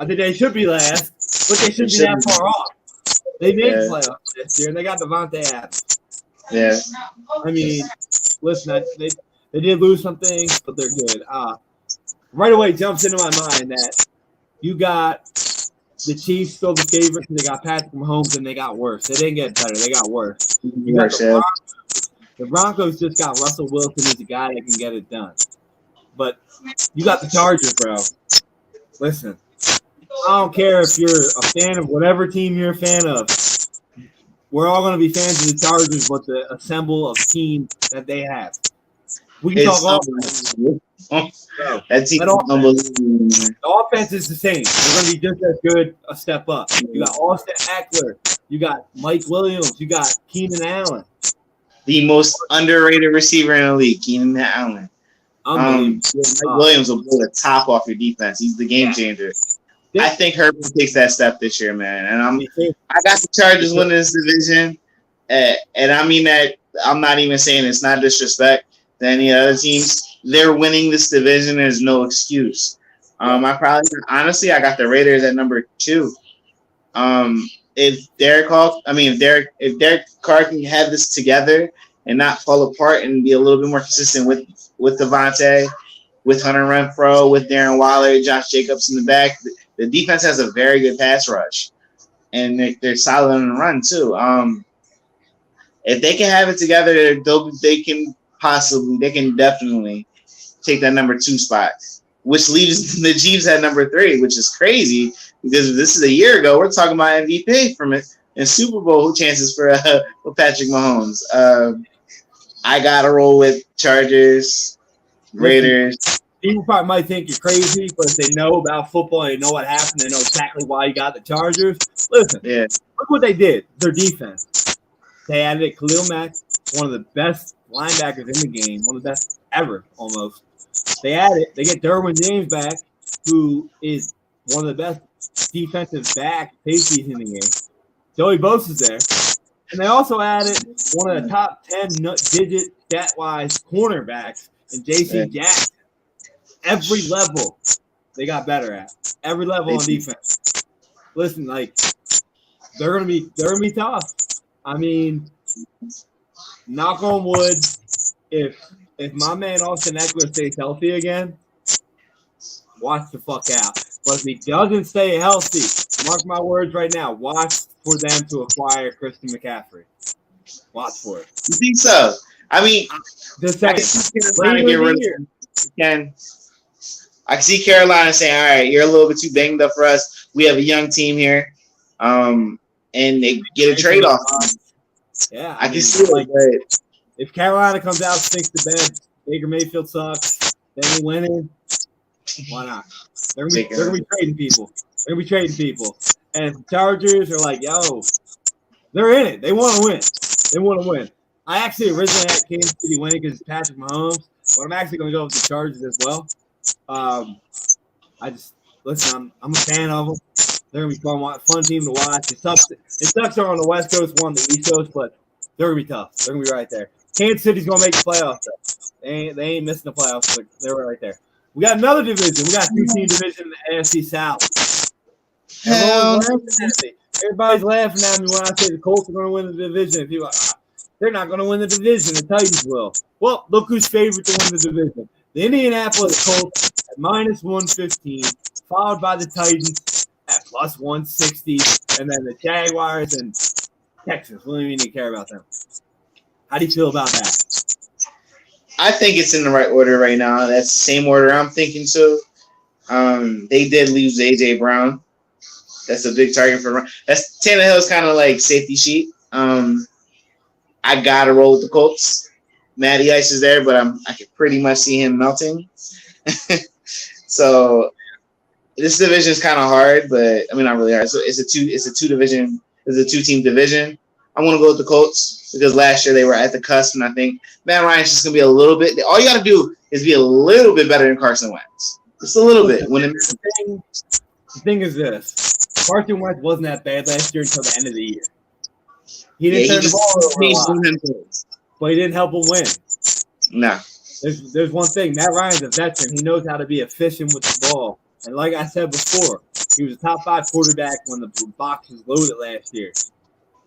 Speaker 2: I think they should be last, but they shouldn't be that far off. They made playoffs this year, and they got Devontae Adams.
Speaker 1: Yeah.
Speaker 2: I mean, listen, They did lose some things, but they're good. Right away jumps into my mind that you got the Chiefs still the favorites, and they got Patrick Mahomes, and they got worse. They didn't get better; they got worse. You got the Broncos just got Russell Wilson, who's a guy that can get it done. But you got the Chargers, bro. Listen, I don't care if you're a fan of whatever team you're a fan of. We're all going to be fans of the Chargers, but the assemble of team that they have. We can talk all
Speaker 1: that team unbelievable.
Speaker 2: The offense is the same. They're going to be just as good a step up. You got Austin Eckler. You got Mike Williams. You got Keenan Allen.
Speaker 1: The most underrated receiver in the league, Keenan Allen. Mike Williams will blow the top off your defense. He's the game changer. Yeah. I think Herbert takes that step this year, man. And I got the Chargers winning this division. And I mean that I'm not even saying it's not disrespect to any other teams. They're winning this division. There's no excuse. I got the Raiders at number 2. If Derek Carr can have this together and not fall apart and be a little bit more consistent with Devontae, with Hunter Renfrow, with Darren Waller, Josh Jacobs in the back, the defense has a very good pass rush, and they're solid on the run too. If they can have it together, they can definitely take that number 2 spot, which leaves the Chiefs at number 3, which is crazy because this is a year ago. We're talking about MVP from it and Super Bowl chances for Patrick Mahomes. I gotta roll with Chargers, Raiders.
Speaker 2: People probably might think you're crazy, but if they know about football, they know what happened, they know exactly why you got the Chargers. Listen, look what they did. Their defense. They added Khalil Mack, one of the best linebackers in the game, one of the best ever, almost. They get Derwin James back, who is one of the best defensive back safeties in the game. Joey Bosa's there. And they also added one of the top 10 digit stat-wise cornerbacks in J.C. Jackson. Every level they got better at. Every level on defense. Listen, they're gonna be tough. I mean, knock on wood, if my man Austin Eckler stays healthy again, watch the fuck out. But if he doesn't stay healthy, mark my words right now, watch for them to acquire Christian McCaffrey. Watch for it.
Speaker 1: You think so? I mean, I can see Carolina saying, all right, you're a little bit too banged up for us. We have a young team here. And they get a trade-off.
Speaker 2: Yeah.
Speaker 1: I can see it.
Speaker 2: If Carolina comes out, stinks to bed, Baker Mayfield sucks, they ain't winning, why not? They're gonna be trading people. And the Chargers are like, yo, they're in it. They want to win. I actually originally had Kansas City winning because it's Patrick Mahomes, but I'm actually going to go with the Chargers as well. I'm a fan of them. They're going to be fun team to watch. It sucks they're on the West Coast, one on the East Coast, but they're going to be tough. They're going to be right there. Kansas City's going to make the playoffs, though. They ain't missing the playoffs, but they're right there. We got another division. We got 2-team division in the AFC South. Everybody's laughing at me when I say the Colts are going to win the division. People are like, they're not going to win the division. The Titans will. Well, look who's favored to win the division. The Indianapolis Colts at -115, followed by the Titans at +160, and then the Jaguars and Texans. We don't even need to care about them. How do you feel about that?
Speaker 1: I think it's in the right order right now. That's the same order I'm thinking too. They did lose A.J. Brown. That's a big target for – that's Tannehill's kind of like safety sheet. I got to roll with the Colts. Matty Ice is there, but I can pretty much see him melting. So this division is kind of hard, but – I mean, not really hard. So it's a two-team division. I want to go with the Colts because last year they were at the cusp, and I think Matt Ryan's just going to be a little bit – all you got to do is be a little bit better than Carson Wentz. Just a little bit.
Speaker 2: The thing is this. Carson Wentz wasn't that bad last year until the end of the year. He didn't turn the ball over a lot, but he didn't help him win.
Speaker 1: No.
Speaker 2: There's one thing. Matt Ryan's a veteran. He knows how to be efficient with the ball. And like I said before, he was a top 5 quarterback when the box was loaded last year.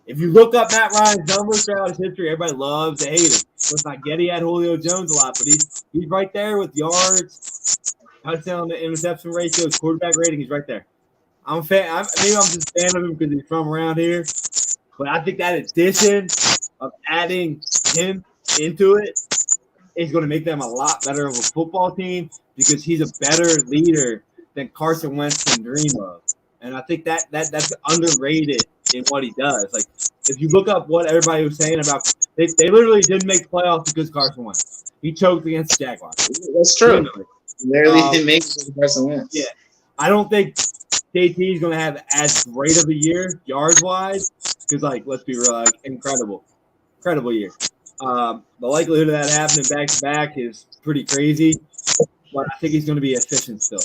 Speaker 2: If you look up Matt Ryan's numbers throughout his history, everybody loves to hate him. Let's not get he had Julio Jones a lot, but he's right there with yards, touchdown to interception ratios, quarterback rating. He's right there. I'm a fan. Maybe I'm just a fan of him because he's from around here. But I think that addition of adding him into it is going to make them a lot better of a football team because he's a better leader than Carson Wentz can dream of. And I think that's underrated in what he does. Like, if you look up what everybody was saying about they literally didn't make the playoffs because Carson Wentz. He choked against the Jaguars.
Speaker 1: That's true. Literally didn't make it because Carson Wentz.
Speaker 2: Yeah. I don't think JT is going to have as great of a year yards-wise because, like, let's be real, like, incredible year. The likelihood of that happening back-to-back is pretty crazy, but I think he's going to be efficient still.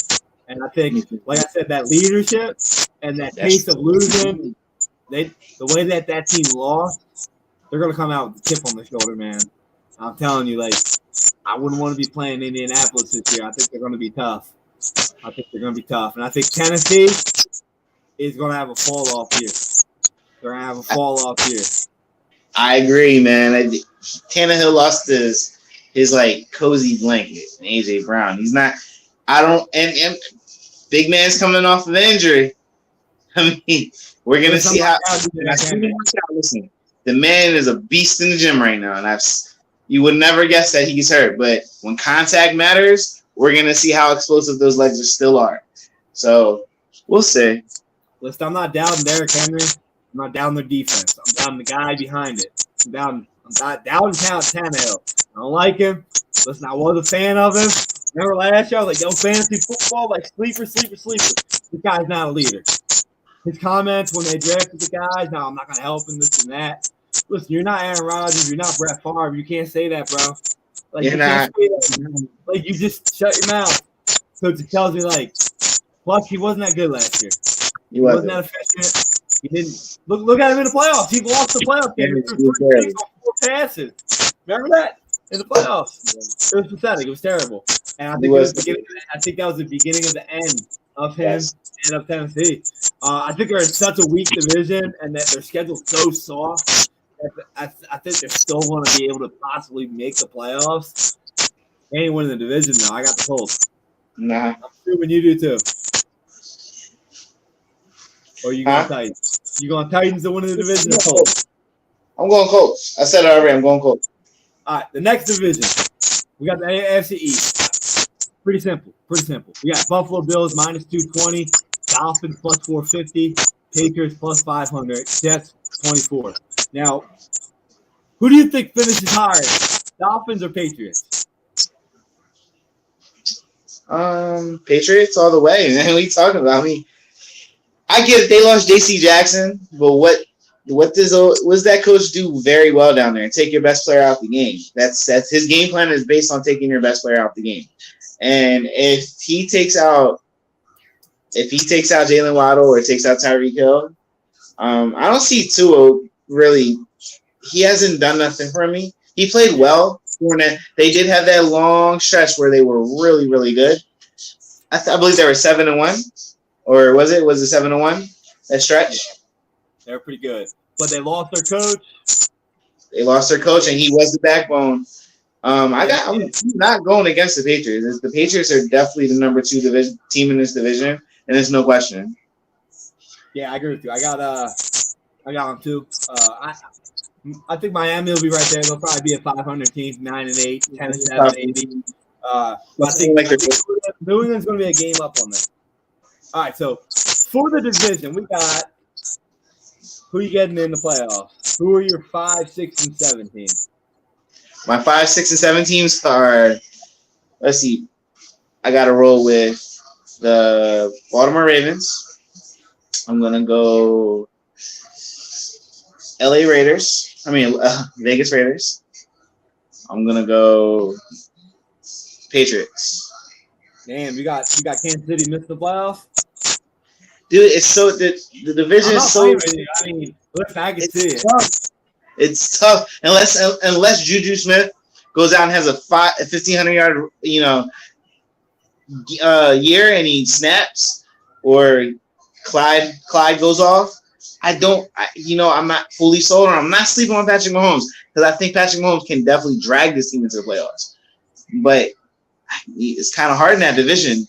Speaker 2: And I think, like I said, that leadership and that pace of losing, the way that team lost, they're going to come out with a chip on their shoulder, man. I'm telling you, like, I wouldn't want to be playing Indianapolis this year. I think they're going to be tough. And I think Tennessee is going to have a fall-off year. They're going to have a fall-off year.
Speaker 1: I agree, man. Tannehill lost his like cozy blanket, and AJ Brown. He's not. I don't. And big man's coming off of injury. I mean, we're gonna see how. Listen, the man is a beast in the gym right now, and you would never guess that he's hurt. But when contact matters, we're gonna see how explosive those legs still are. So we'll see.
Speaker 2: Listen, I'm not doubting Derrick Henry. I'm not down their defense. I'm down the guy behind it. I'm down Tannehill. I don't like him. Listen, I was a fan of him. Remember last year, I was like, yo, fantasy football, like sleeper. This guy's not a leader. His comments when they drafted the guys, no, I'm not going to help him, this and that. Listen, you're not Aaron Rodgers. You're not Brett Favre. You can't say that, bro. Like,
Speaker 1: you're not.
Speaker 2: Like, you just shut your mouth. So it tells me, like, plus he wasn't that good last year. He wasn't that efficient. He didn't look at him in the playoffs. He lost the playoff game. He threw 3 4 passes. Remember that in the playoffs? It was pathetic. It was terrible. And I think that was the beginning of the end of him and of Tennessee. I think they're in such a weak division, and that their schedule's so soft. I think they're still going to be able to possibly make the playoffs. They ain't winning the division though. I got the Colts.
Speaker 1: Nah,
Speaker 2: I'm assuming you do too. Or you going Titans? You going Titans to win the division or Colts?
Speaker 1: I'm going Colts. I said it already. I'm going Colts.
Speaker 2: All right, the next division. We got the AFC East. Pretty simple. We got Buffalo Bills minus 220, Dolphins plus 450, Patriots plus 500, Jets 24. Now, who do you think finishes higher, Dolphins or Patriots?
Speaker 1: Patriots all the way, man. What are you talking about? I mean, I get it. They lost J.C. Jackson, but what does that coach do very well down there? And take your best player out the game. That's his game plan is based on taking your best player out the game. And if he takes out Jalen Waddle or takes out Tyreek Hill, I don't see Tua really. He hasn't done nothing for me. He played well. They did have that long stretch where they were really, really good. I believe they were 7-1. Or was it 7-1? That stretch?
Speaker 2: They were pretty good. But they lost their coach.
Speaker 1: And he was the backbone. I'm not going against the Patriots. The Patriots are definitely the number 2 team in this division, and there's no question.
Speaker 2: Yeah, I agree with you. I got them too. I think Miami will be right there. They'll probably be a 500 team, 9-8, 10-7, maybe. I think New England's going to be a game up on them. All right, so for the division, we got who you getting in the playoffs? Who are your 5, 6, and 7 teams?
Speaker 1: My 5, 6, and 7 teams are. Let's see. I got to roll with the Baltimore Ravens. I'm gonna go LA Raiders. Vegas Raiders. I'm gonna go Patriots.
Speaker 2: Damn, you got Kansas City missed the playoffs?
Speaker 1: Dude, it's so the division is so.
Speaker 2: I mean, listen, I can see it.
Speaker 1: It's tough unless Juju Smith goes out and has a 1,500 yard year and he snaps, or Clyde goes off. I'm not fully sold on. I'm not sleeping on Patrick Mahomes because I think Patrick Mahomes can definitely drag this team into the playoffs. But it's kind of hard in that division.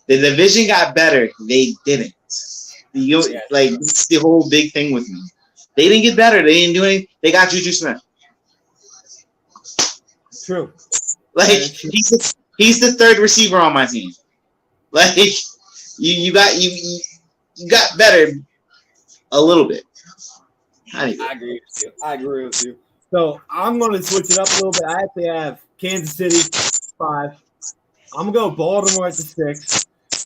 Speaker 1: The division got better. They didn't. Like, that's the whole big thing with me. They didn't get better. They didn't do anything. They got Juju Smith.
Speaker 2: True.
Speaker 1: Like, he's the third receiver on my team. Like, you got better a little bit.
Speaker 2: I agree with you. So I'm going to switch it up a little bit. I actually have Kansas City 5. I'm going to go Baltimore at the 6.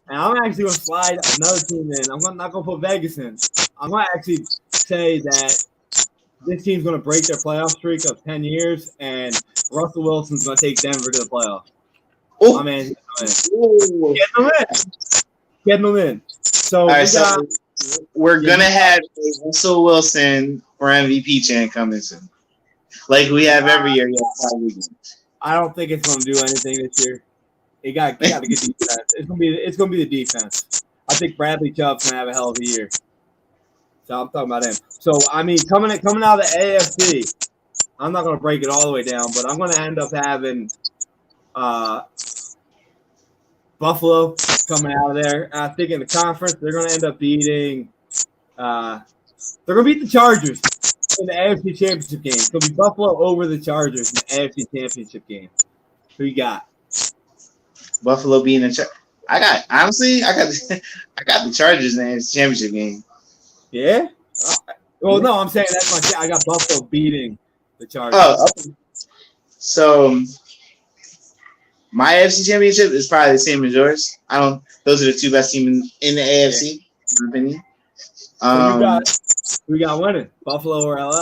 Speaker 2: And I'm actually going to slide another team in. I'm not going to put Vegas in. I'm going to actually say that this team's going to break their playoff streak of 10 years, and Russell Wilson's going to take Denver to the playoffs.
Speaker 1: Oh,
Speaker 2: my man, getting them in. So,
Speaker 1: we're going to have Russell Wilson for MVP chant coming soon. Like we have every year.
Speaker 2: I don't think it's going to do anything this year. It got to get defense. It's going to be the defense. I think Bradley Chubb's going to have a hell of a year. So I'm talking about him. So, I mean, coming out of the AFC, I'm not going to break it all the way down, but I'm going to end up having Buffalo coming out of there. I think in the conference, they're going to end up beating they're going to beat the Chargers in the AFC Championship game. It's going to be Buffalo over the Chargers in the AFC Championship game. Who you got?
Speaker 1: Buffalo beating the Chargers. I got the Chargers in the AFC Championship game.
Speaker 2: Yeah? Well, no, I'm saying that's I got Buffalo beating the Chargers.
Speaker 1: Oh, okay. So my AFC Championship is probably the same as yours. Those are the two best teams in the AFC, in my opinion.
Speaker 2: We got winning Buffalo or LA.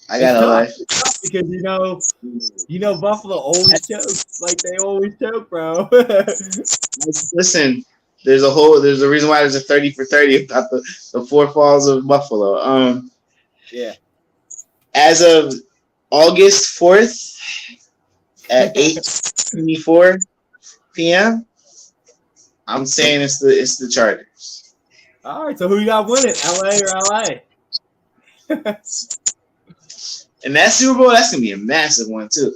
Speaker 1: I got LA
Speaker 2: because you know Buffalo always chokes like they always choke, bro.
Speaker 1: Listen, there's a reason why there's a 30 for 30 about the four falls of Buffalo.
Speaker 2: Yeah.
Speaker 1: As of August 4th at 8:24 p.m., I'm saying it's the Chargers.
Speaker 2: All right, so who you got winning, LA or LA?
Speaker 1: And that Super Bowl, that's gonna be a massive one too.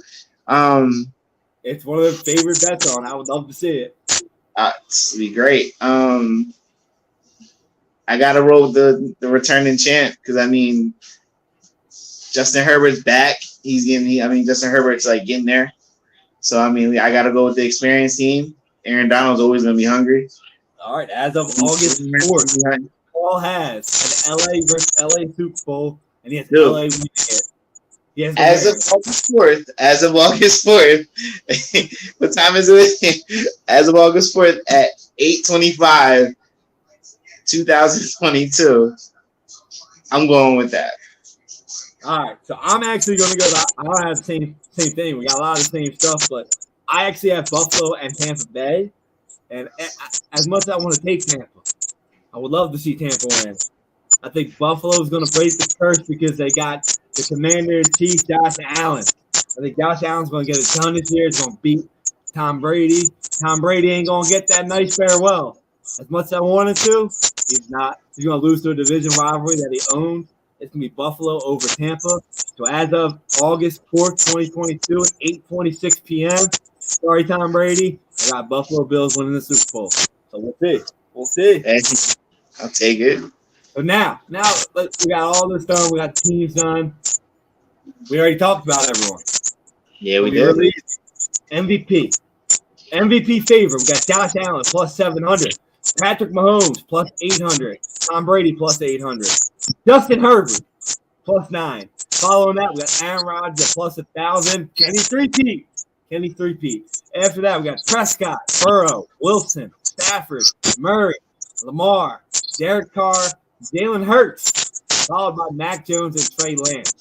Speaker 2: It's one of their favorite bets on. I would love to see it.
Speaker 1: It's gonna be great. I gotta roll with the returning champ because I mean, Justin Herbert's back. Justin Herbert's like getting there. So I mean, I gotta go with the experienced team. Aaron Donald's always gonna be hungry.
Speaker 2: All right, as of August 4th, Paul has an LA versus LA Super Bowl, and he has LA winning it. As of
Speaker 1: August 4th, what time is it? As of August 4th at 8:25, 2022. I'm going with that.
Speaker 2: All right, so I'm actually going to go. I don't have the same thing. We got a lot of the same stuff, but I actually have Buffalo and Tampa Bay. And as much as I want to take Tampa, I would love to see Tampa win. I think Buffalo is going to break the curse because they got the Commander-in-Chief, Josh Allen. I think Josh Allen's going to get a ton this year. He's going to beat Tom Brady. Tom Brady ain't going to get that nice farewell. As much as I wanted to, he's not. He's going to lose to a division rivalry that he owns. It's going to be Buffalo over Tampa. So as of August 4th, 2022, 8:26 p.m., sorry, Tom Brady, I got Buffalo Bills winning the Super Bowl. So we'll see.
Speaker 1: Hey, I'll take it.
Speaker 2: But now we got all this done. We got teams done. We already talked about everyone.
Speaker 1: Yeah, we did.
Speaker 2: MVP favorite. We got Josh Allen plus 700. Patrick Mahomes plus 800. Tom Brady plus 800. Justin Herbert plus 9. Following that, we got Aaron Rodgers at plus 1,000. Kenny three-peat. After that, we got Prescott, Burrow, Wilson, Stafford, Murray, Lamar, Derek Carr, Jalen Hurts, followed by Mac Jones and Trey Lance.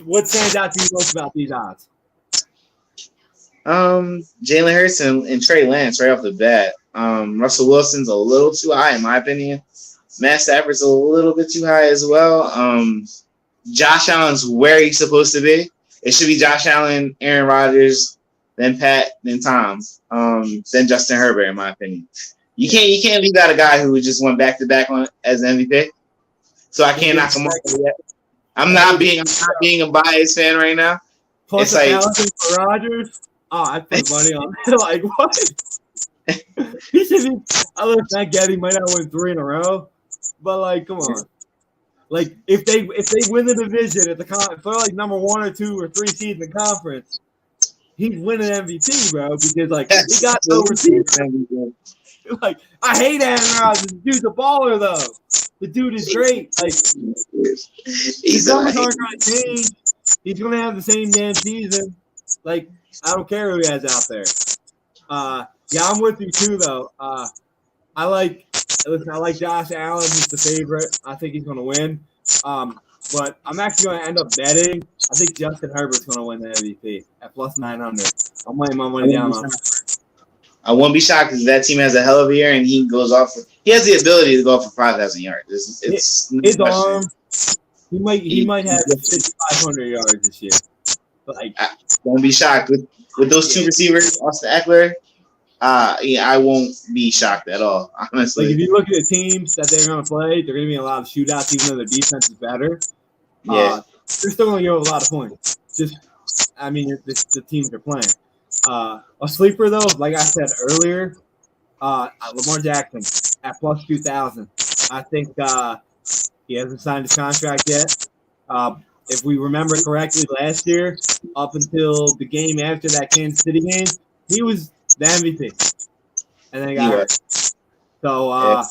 Speaker 2: What stands out to you most about these odds?
Speaker 1: Jalen Hurts and Trey Lance right off the bat. Russell Wilson's a little too high in my opinion. Matt Stafford's a little bit too high as well. Josh Allen's where he's supposed to be. It should be Josh Allen, Aaron Rodgers, then Pat, then Tom, then Justin Herbert, in my opinion. You can't leave out a guy who just went back to back on as MVP. So I can't knock him off yet. I'm not being a biased fan right now.
Speaker 2: Plus it's 1,000 for Rodgers. Oh, I put money on it. Like what? He should be. I look not getting might not win 3 in a row, but like, come on. Like if they win the division at if they're like number 1 or 2 or 3 seed in the conference, he's winning MVP, bro. Because like he got no receiver. Like I hate Aaron Rodgers. The dude's a baller though. The dude is great. Like he's numbers aren't going to change. He's going to have the same damn season. Like I don't care who he has out there. Yeah, I'm with you too though. I like Josh Allen. He's the favorite. I think he's going to win. But I'm actually going to end up betting. I think Justin Herbert's going to win the MVP at plus 900. I'm laying my money down on it.
Speaker 1: I won't be shocked because that team has a hell of a year and he goes off. He has the ability to go off for 5,000 yards. It's
Speaker 2: his arm. He might have 6,500 yards this year. Like,
Speaker 1: won't be shocked with those 2 receivers, Austin Eckler. I won't be shocked at all, honestly.
Speaker 2: Like if you look at the teams that they're going to play, they're going to be in a lot of shootouts, even though their defense is better.
Speaker 1: Yeah,
Speaker 2: they're still going to give a lot of points. The teams are playing. A sleeper though, like I said earlier, Lamar Jackson at plus 2,000. I think he hasn't signed his contract yet. If we remember correctly, last year, up until the game after that Kansas City game, he was the MVP, and then he got hurt. So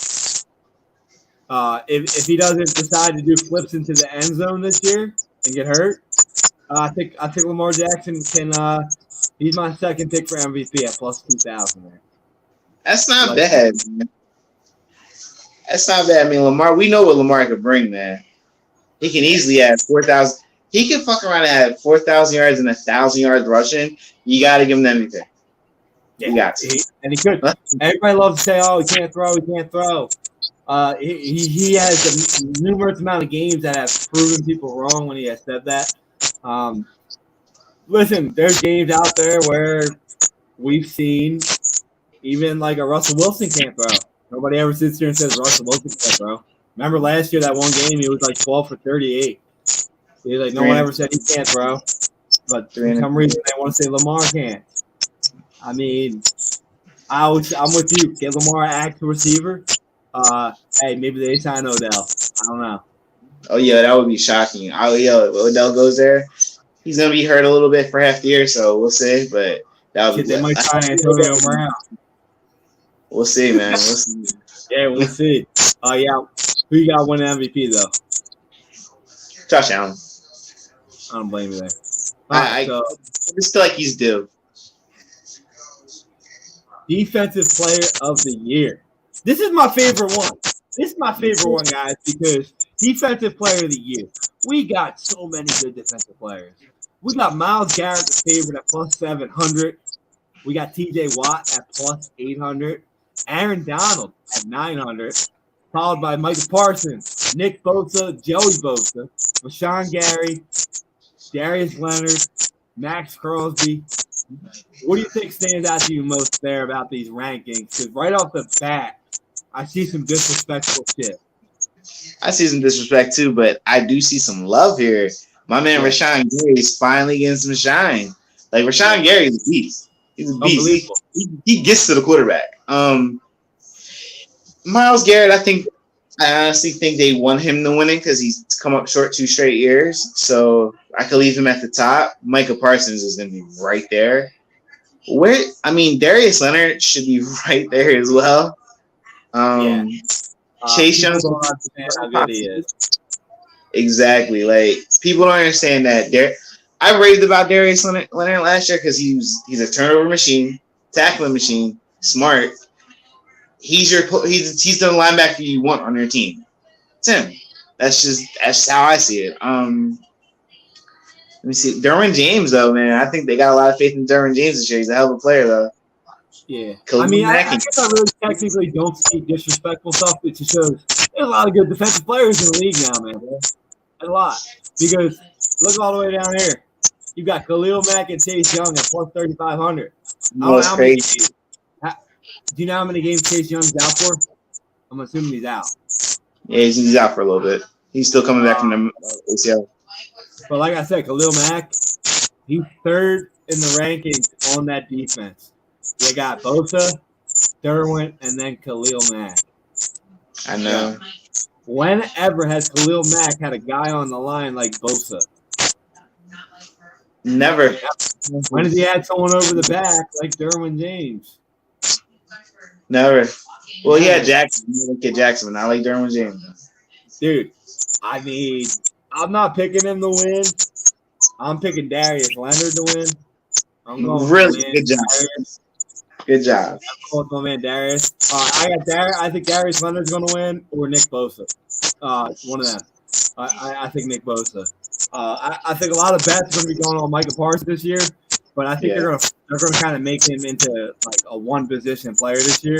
Speaker 2: if he doesn't decide to do flips into the end zone this year and get hurt, I think Lamar Jackson can. He's my second pick for MVP at plus 2,000 there.
Speaker 1: That's not bad, man. That's not bad. I mean, Lamar, we know what Lamar could bring, man. He can easily add 4,000. He can fuck around and add 4,000 yards and 1,000 yards rushing. You got to give him everything.
Speaker 2: Yeah, you got to. And he could. Everybody loves to say, "Oh, he can't throw. He can't throw." He has a numerous amount of games that have proven people wrong when he has said that. Listen, there's games out there where we've seen even like a Russell Wilson can't throw. Nobody ever sits here and says Russell Wilson can't throw. Remember last year that one game he was like 12 for 38. He's like no one ever said he can't throw, but for some reason they want to say Lamar can't. I mean, I'm with you. Get Lamar an actual receiver. Hey, maybe they sign Odell. I don't know.
Speaker 1: Oh yeah, that would be shocking. Odell goes there. He's gonna be hurt a little bit for half the year, so we'll see. But that would be.
Speaker 2: They might sign Antonio Brown.
Speaker 1: We'll see, man. We'll see.
Speaker 2: Yeah, we'll see. Yeah. Who you got winning MVP though?
Speaker 1: Josh Allen.
Speaker 2: I don't blame you there.
Speaker 1: I just feel like he's due.
Speaker 2: Defensive Player of the Year. This is my favorite one. This is my favorite one, guys, because Defensive Player of the Year. We got so many good defensive players. We got Myles Garrett, the favorite, at plus 700. We got T.J. Watt at plus 800. Aaron Donald at 900. Followed by Micah Parsons, Nick Bosa, Joey Bosa, Rashawn Gary, Darius Leonard, Max Crosby. What do you think stands out to you most there about these rankings? Because right off the bat, I see some disrespectful shit.
Speaker 1: I see some disrespect too, but I do see some love here. My man Rashawn Gary is finally getting some shine. Like Rashawn Gary is a beast. He's a beast. He gets to the quarterback. Myles Garrett, I honestly think they want him to win it because he's come up short 2 straight years. So I could leave him at the top. Micah Parsons is going to be right there. Darius Leonard should be right there as well. Chase Young,
Speaker 2: how good he is.
Speaker 1: Exactly. Like people don't understand that. I raved about Darius Leonard last year because he's a turnover machine, tackling machine, smart. He's the linebacker you want on your team. It's him. That's how I see it. Let me see. Derwin James, though, man. I think they got a lot of faith in Derwin James this year. He's a hell of a player, though.
Speaker 2: Yeah. I guess I really technically don't see disrespectful stuff. It just shows there's a lot of good defensive players in the league now, man. A lot. Because look all the way down here. You got Khalil Mack and Chase Young at plus 3,500.
Speaker 1: That's crazy.
Speaker 2: Do you know how many games Chase Young's out for? I'm assuming he's out.
Speaker 1: Yeah, he's out for a little bit. He's still coming back from the ACL.
Speaker 2: But like I said, Khalil Mack, he's third in the rankings on that defense. You got Bosa, Derwin, and then Khalil Mack.
Speaker 1: I know.
Speaker 2: Whenever has Khalil Mack had a guy on the line like Bosa?
Speaker 1: Never.
Speaker 2: When has he had someone over the back like Derwin James?
Speaker 1: Never. Well, he had Jackson. He had Kid Jackson, but not like Derwin James.
Speaker 2: Dude, I'm not picking him to win. I'm picking Darius Leonard to win. I'm going
Speaker 1: really good job. Darius. Good job.
Speaker 2: I'm going with my man Darius. I think Darius Leonard's going to win or Nick Bosa. One of them. I think Nick Bosa. I think a lot of bets are going to be going on Micah Parsons this year, but I think they're going to kind of make him into like a one position player this year.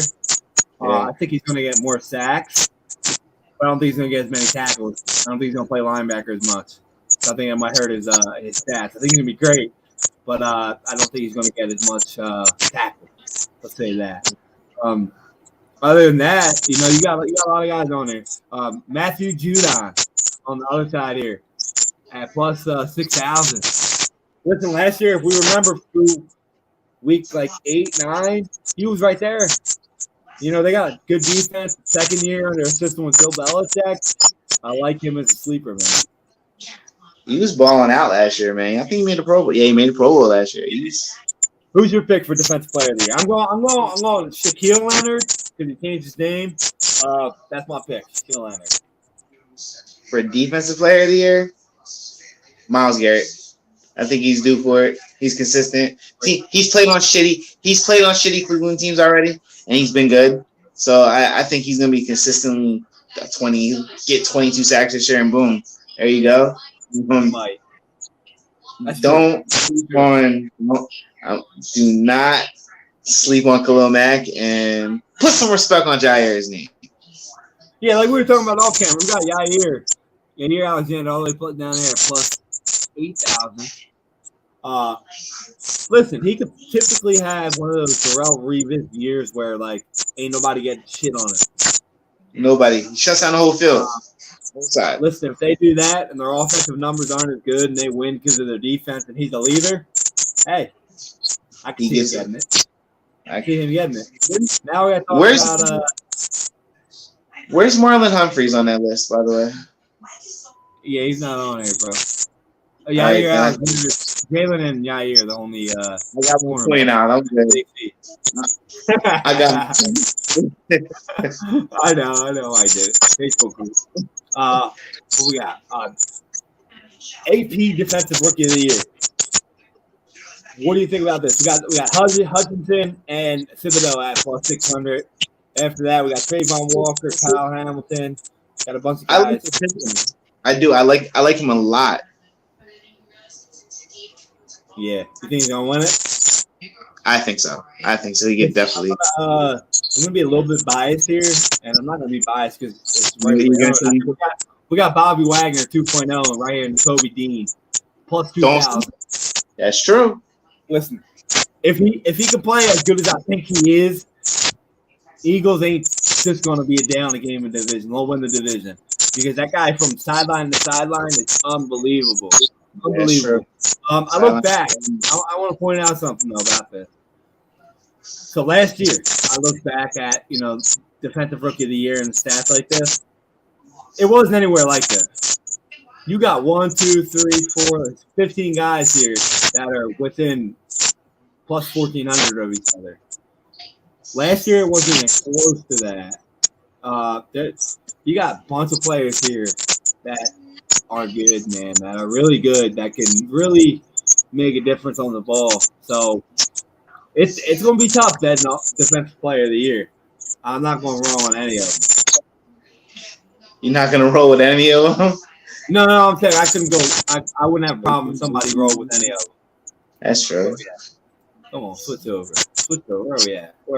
Speaker 2: I think he's going to get more sacks, but I don't think he's going to get as many tackles. I don't think he's going to play linebacker as much. So I think it might hurt his stats. I think he's going to be great, but I don't think he's going to get as much tackle. Let's say that. Other than that, you got a lot of guys on there. Matthew Judon on the other side here at plus 6,000. Listen, last year, if we remember through week like 8, 9, he was right there. They got a good defense. Second year under a system with Bill Belichick. I like him as a sleeper, man.
Speaker 1: He was balling out last year, man. I think he made the Pro Bowl. Yeah, he made the Pro Bowl last year.
Speaker 2: Who's your pick for defensive player of the year? I'm going Shaquille Leonard because he changed his name. That's my pick, Shaquille Leonard.
Speaker 1: For defensive player of the year, Myles Garrett. I think he's due for it. He's consistent. He's played on shitty Cleveland teams already, and he's been good. So I think he's gonna be consistently get 22 sacks this year, and boom, there you go. Do not sleep on Khalil Mack and put some respect on Jair's name.
Speaker 2: Yeah, like we were talking about off camera, we got Yair Alexander all the way put down there plus 8,000. Listen, he could typically have one of those Darrelle Revis years where like ain't nobody getting shit on it.
Speaker 1: Nobody. He shuts down the whole field.
Speaker 2: Listen, if they do that and their offensive numbers aren't as good and they win because of their defense and he's a leader, hey, I can see him getting it. I see him getting it. Now we got to talk about
Speaker 1: where's Marlon Humphreys on that list, by the way?
Speaker 2: Yeah, he's not on here, bro. Yair, Jalen and Yair, the only.
Speaker 1: I got 1 out. I'm good. I got.
Speaker 2: I know. I did it. Facebook group. What we got? AP Defensive Rookie of the Year. What do you think about this? We got Hutchinson and Thibodeau at plus 600. After that, we got Trayvon Walker, Kyle Hamilton. Got a bunch of guys.
Speaker 1: I do. I like him a lot.
Speaker 2: Yeah, you think he's gonna win it?
Speaker 1: I think so. He could definitely.
Speaker 2: I'm gonna be a little bit biased here, and I'm not gonna be biased because it's we got Bobby Wagner 2.0 right here and Kobe Dean plus 2,000.
Speaker 1: That's true.
Speaker 2: Listen, if he can play as good as I think he is, Eagles ain't just gonna be a down a game in the division. They'll win the division because that guy from sideline to sideline is unbelievable. Unbelievable. I look back. I want to point out something though about this. So last year, I looked back at defensive rookie of the year and stats like this. It wasn't anywhere like this. You got 1, 2, 3, 4, 15 guys here that are within plus 1,400 of each other. Last year, it wasn't even close to that. You got a bunch of players here that are good, man, that are really good, that can really make a difference on the ball. So it's going to be tough, that defensive player of the year. I'm not going to roll on any of them.
Speaker 1: You're not going to roll with any of them?
Speaker 2: No, I'm saying I couldn't go. I wouldn't have a problem if somebody rolled with any of them.
Speaker 1: That's true.
Speaker 2: Come on, switch over. Where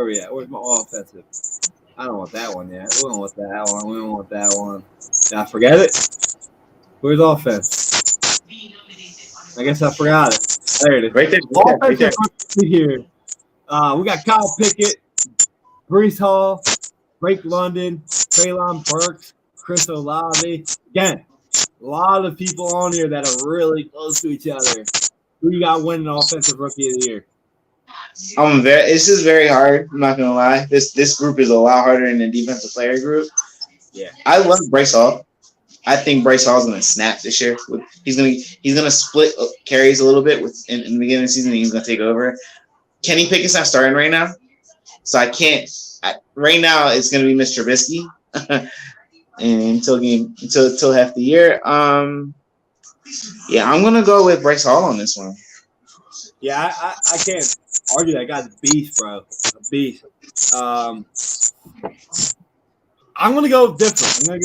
Speaker 2: are we at? Where's my offensive? I don't want that one yet. We don't want that one. Did I forget it? Where's offense? I guess I forgot it. There it is.
Speaker 1: Right there.
Speaker 2: Offense here. We got Kyle Pickett, Brees Hall, Drake London, Traylon Burks, Chris Olave. Again, a lot of people on here that are really close to each other. Who you got winning Offensive Rookie of the Year?
Speaker 1: It's just very hard. I'm not gonna lie. This group is a lot harder than the defensive player group.
Speaker 2: Yeah,
Speaker 1: I love Bryce Hall. I think Bryce Hall is gonna snap this year. He's gonna split carries a little bit in the beginning of the season. And he's gonna take over. Kenny Pickett's not starting right now, so I can't. Right now, it's gonna be Mr. Trubisky, and until half the year. Yeah, I'm gonna go with Bryce Hall on this one.
Speaker 2: Yeah, I can't argue that guy's a beast, bro. A beast. I'm going to go different. I'm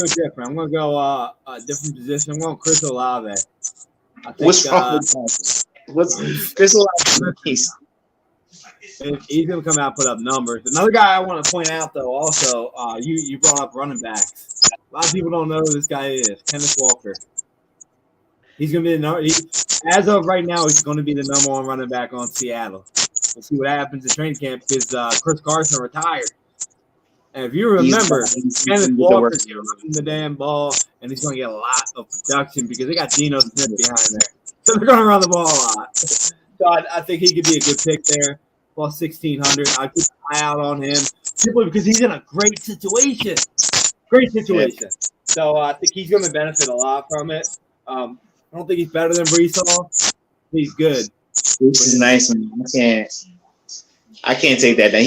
Speaker 2: going to go a different position. I'm going Chris Olave.
Speaker 1: What's wrong with that? What's Chris Olave?
Speaker 2: He's going to come out and put up numbers. Another guy I want to point out, though, also, you brought up running backs. A lot of people don't know who this guy is. Kenneth Walker. He's going to be as of right now, he's going to be the number one running back on Seattle. We'll see what happens in training camp because Chris Carson retired. And if you remember, Kenneth Walker's running the damn ball, and he's going to get a lot of production because they got Geno Smith behind there. So they're going to run the ball a lot. So I think he could be a good pick there. Plus 1,600. I keep an eye out on him simply because he's in a great situation. Great situation. Yeah. So I think he's going to benefit a lot from it. I don't think he's better than Brees Hall. He's good.
Speaker 1: This is nice, man. I can't take that down.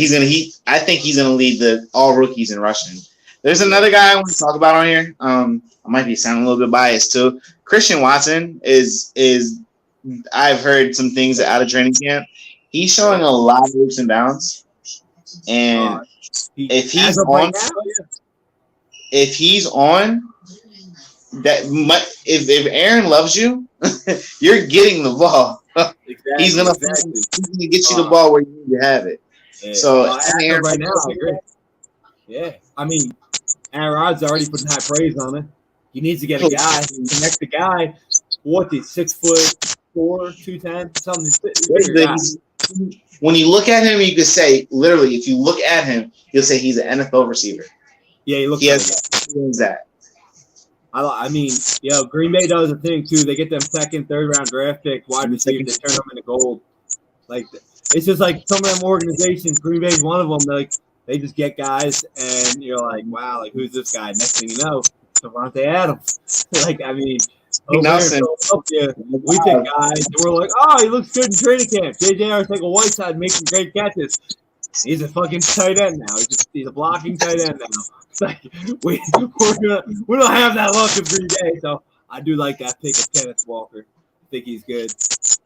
Speaker 1: I think he's gonna lead all rookies in rushing. There's another guy I want to talk about on here. I might be sounding a little bit biased too. Christian Watson is I've heard some things out of training camp. He's showing a lot of leaps and bounds. And if he's on, if Aaron loves you, you're getting the ball. Exactly, he's gonna get you the ball where you need to have it.
Speaker 2: Yeah. So Aaron right now, I agree. Yeah, I mean, Aaron Rodgers already putting high praise on it. He needs to get a guy, connect the guy. What is 6'4", 210, something?
Speaker 1: When you look at him, you could say literally. If you look at him, you'll say he's an NFL receiver.
Speaker 2: Yeah, he looks.
Speaker 1: That.
Speaker 2: I mean, Green Bay does a thing too. They get them second, third round draft picks, wide receivers, they turn them into gold. Like it's just like some of them organizations. Green Bay's one of them. They just get guys, and you're like, wow, like who's this guy? Next thing you know, Devontae Adams. I mean, we take guys, and we're like, oh, he looks good in training camp. JJ Arcega-Whiteside making great catches. He's a fucking tight end now. He's a blocking tight end now. We don't have that luck in Green Bay, so I do like that pick of Kenneth Walker. I think he's good.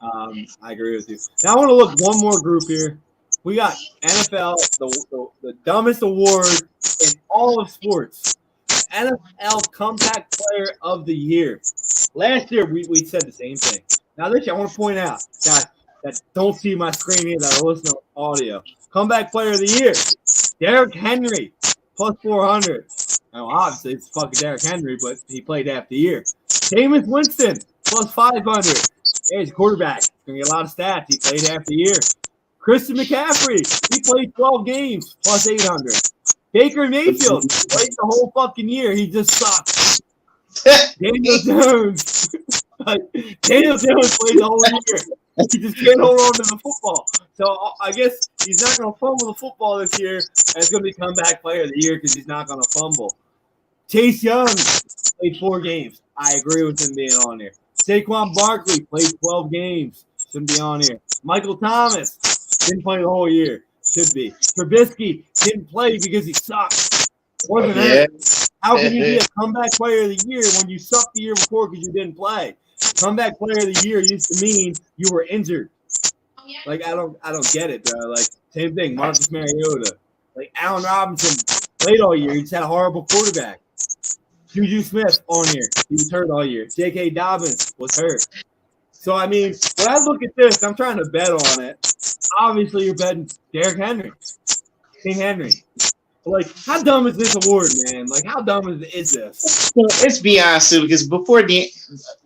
Speaker 2: I agree with you. Now I want to look one more group here. We got NFL, the dumbest award in all of sports. NFL Comeback Player of the Year. Last year we said the same thing. Now this year I want to point out, guys, that don't see my screen here, that are listening to audio. Comeback Player of the Year, Derrick Henry. Plus 400. Now, obviously, it's fucking Derrick Henry, but he played half the year. Jameis Winston, plus 500. He's a quarterback. He's going to get a lot of stats. He played half the year. Christian McCaffrey, he played 12 games, plus 800. Baker Mayfield played the whole fucking year. He just sucks. Daniel Jones. Daniel Jones played the whole year. He just can't hold on to the football. So I guess he's not going to fumble the football this year. And it's going to be comeback player of the year because he's not going to fumble. Chase Young played 4 games. I agree with him being on there. Saquon Barkley played 12 games. Shouldn't be on here. Michael Thomas didn't play the whole year. Should be. Trubisky didn't play because he sucked. More than that, how can you be a comeback player of the year when you sucked the year before because you didn't play? Comeback player of the year used to mean you were injured. I don't get it, bro. Same thing. Marcus Mariota. Allen Robinson played all year. He just had a horrible quarterback. Juju Smith on here. He was hurt all year. J.K. Dobbins was hurt. So, I mean, when I look at this, I'm trying to bet on it. Obviously, you're betting Derrick Henry. King Henry. How dumb is this award, man? How dumb is this?
Speaker 1: Let's be honest, too, because before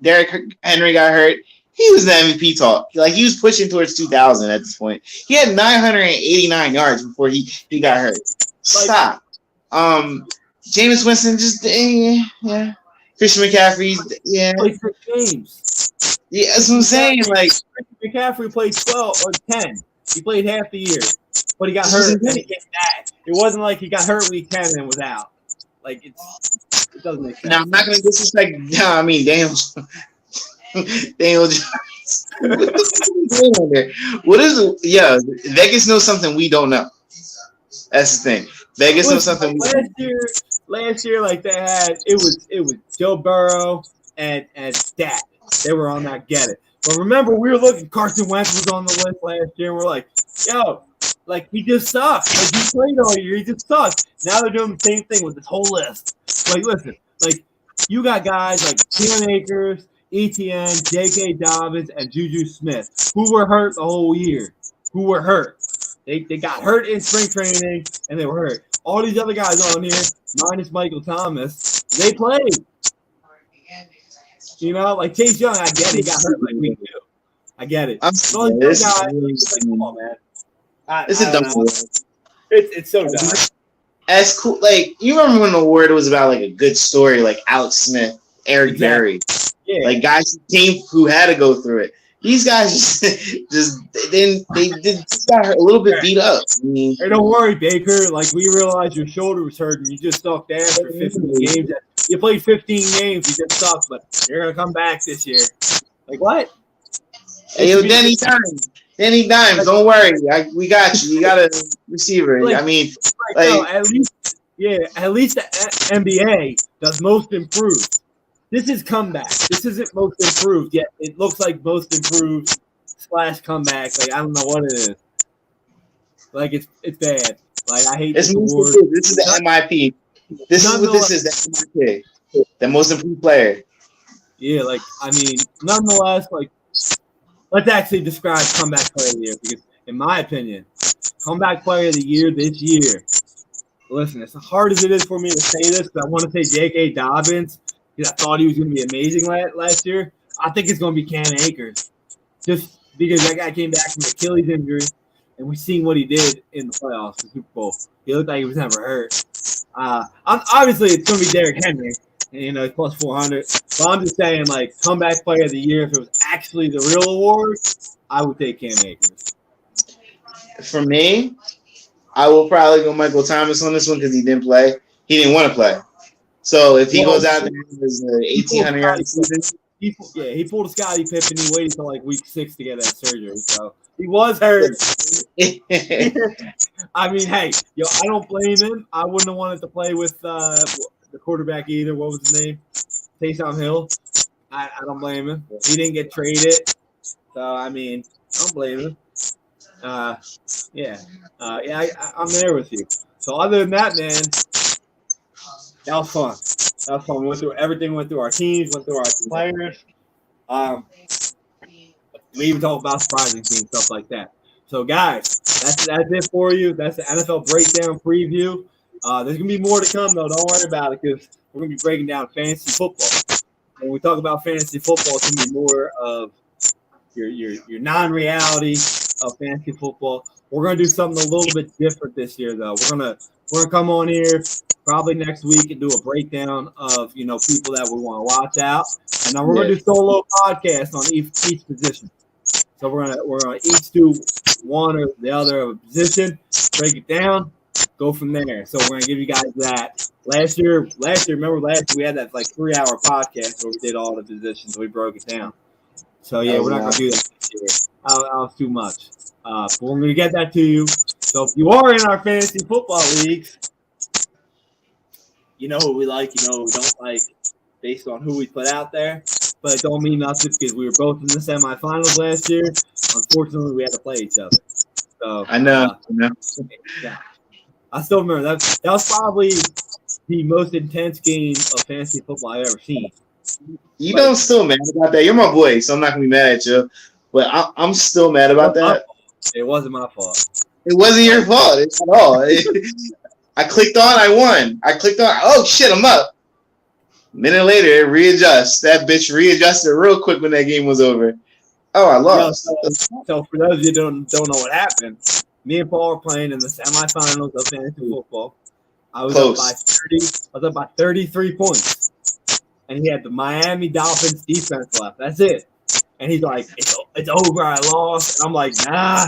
Speaker 1: Derrick Henry got hurt, he was the MVP talk. He was pushing towards 2,000 at this point. He had 989 yards before he got hurt. Stop. Jameis Winston just yeah. Christian McCaffrey, yeah.
Speaker 2: Played 6 games.
Speaker 1: Yeah, that's what I'm saying. Like
Speaker 2: McCaffrey played 12 or 10. He played half the year, but he got hurt and he came back. It wasn't like he got hurt week 10 and was out. Like it doesn't make sense.
Speaker 1: Now I'm not gonna disrespect. No, I mean Daniel. Daniel. What is? Yeah, Vegas knows something we don't know. That's the thing. Vegas knows something.
Speaker 2: Last year, like they had, it was Joe Burrow and Dak. They were on that get it. But remember, we were looking. Carson Wentz was on the list last year, and we're like, yo, like he just sucks. Like he played all year, he just sucks. Now they're doing the same thing with this whole list. Like, listen, like you got guys like Cam Akers, ETN, J.K. Dobbins, and Juju Smith, who were hurt the whole year. Who were hurt. They got hurt in spring training, and they were hurt. All these other guys on here, minus Michael Thomas, they played. You know, like Chase Young, I get it. He got hurt like week 2. I get it. All these guys, like, come on, man.
Speaker 1: It's a dumb award.
Speaker 2: It's so dumb.
Speaker 1: As cool, like you remember when the award was about like a good story, like Alex Smith, Eric Berry, like guys who had to go through it. These guys just got a little bit beat up. I mean,
Speaker 2: hey, don't worry, Baker. Like we realized your shoulder was hurt and you just sucked ass for 15 games. You played 15 games, you just sucked, but you're gonna come back this year. Like what?
Speaker 1: Hey, yo, Denny Dimes, don't worry. We got you. You got a receiver.
Speaker 2: Like,
Speaker 1: I mean,
Speaker 2: no, at least the NBA does most improved. This is comeback. This isn't most improved yet. It looks like most improved / comeback. Like I don't know what it is. Like it's bad. Like I hate this award.
Speaker 1: This is the MIP. This is what this is. The MIP. The most improved player.
Speaker 2: Yeah, like I mean, nonetheless, like let's actually describe comeback player of the year because, in my opinion, comeback player of the year this year. Listen, as hard as it is for me to say this, because I want to say J.K. Dobbins. I thought he was going to be amazing last year. I think it's going to be Cam Akers. Just because that guy came back from Achilles injury, and we've seen what he did in the playoffs, the Super Bowl. He looked like he was never hurt. Obviously, it's going to be Derrick Henry. And, he's plus 400. But I'm just saying, like, comeback player of the year, if it was actually the real award, I would take Cam Akers.
Speaker 1: For me, I will probably go Michael Thomas on this one because he didn't play. He didn't want to play. So if he goes out there and has an 1,800 yard season,
Speaker 2: he pulled a Scottie Pippen. He waited until like week 6 to get that surgery. So he was hurt. I mean, hey, I don't blame him. I wouldn't have wanted to play with the quarterback either. What was his name? Taysom Hill. I don't blame him. He didn't get traded. So I mean, I don't blame him. I'm there with you. So other than that, man. That was fun. We went through everything. Went through our teams. Went through our players. We even talked about surprising teams, stuff like that. So, guys, that's it for you. That's the NFL breakdown preview. There's gonna be more to come, though. Don't worry about it, because we're gonna be breaking down fantasy football. When we talk about fantasy football, it's gonna be more of your non-reality of fantasy football. We're gonna do something a little bit different this year, though. We're gonna come on here probably next week and do a breakdown of people that we want to watch out, and then we're gonna do solo podcasts on each position. So we're gonna each do one or the other of a position, break it down, go from there. So we're gonna give you guys that. Last year, remember we had that like 3-hour podcast where we did all the positions. We broke it down. So yeah, we're not gonna do that this year. That was too much. But we're gonna get that to you. So if you are in our fantasy football leagues, you know who we like, you know who we don't like, based on who we put out there. But it don't mean nothing because we were both in the semifinals last year. Unfortunately, we had to play each other. So
Speaker 1: I know.
Speaker 2: Yeah. I still remember that was probably the most intense game of fantasy football I've ever seen.
Speaker 1: You know, I'm still mad about that. You're my boy, so I'm not gonna be mad at you. But I'm still mad about that.
Speaker 2: It wasn't my fault.
Speaker 1: It wasn't your fault at all. I clicked on, I won. I clicked on, oh shit, I'm up. A minute later, it readjusts. That bitch readjusted real quick when that game was over. Oh, I lost.
Speaker 2: So for those of you who don't know what happened, me and Paul were playing in the semifinals of fantasy football. I was
Speaker 1: Close.
Speaker 2: up by 30. I was up by 33 points, and he had the Miami Dolphins defense left. That's it. And he's like, "It's over. I lost." And I'm like, "Nah."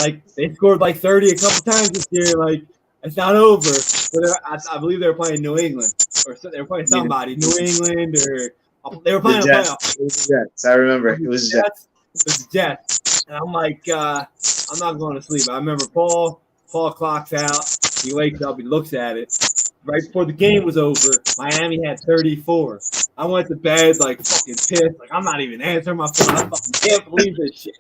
Speaker 2: Like they scored like 30 a couple times this year. Like it's not over. But I believe they were playing New England, or they were playing somebody, New England, or they were playing a playoff.
Speaker 1: It was the Jets. I remember. It was the Jets.
Speaker 2: It was the Jets. And I'm like, I'm not going to sleep. I remember Paul clocks out. He wakes up. He looks at it. Right before the game was over, Miami had 34. I went to bed like fucking pissed. Like I'm not even answering my phone. I fucking can't believe this shit.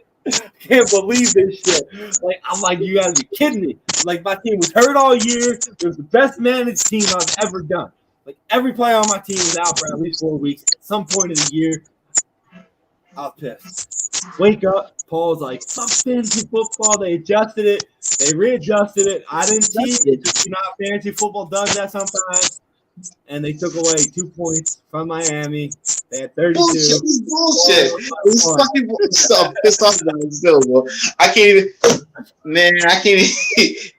Speaker 2: Can't believe this shit. Like I'm like, you gotta be kidding me. Like my team was hurt all year. It was the best managed team I've ever done. Like every player on my team was out for at least 4 weeks. At some point in the year, I was pissed. Wake up, Paul's like, fuck fantasy football. They adjusted it. They readjusted it. I didn't cheat. It's just, fantasy football does that sometimes. And they took away 2 points from Miami. They had 32.
Speaker 1: Bullshit. It's fucking stuff. Pissed off about it still, bro. I can't even. Man, I can't even.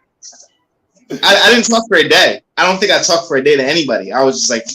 Speaker 1: I didn't talk for a day. I don't think I talked for a day to anybody. I was just like.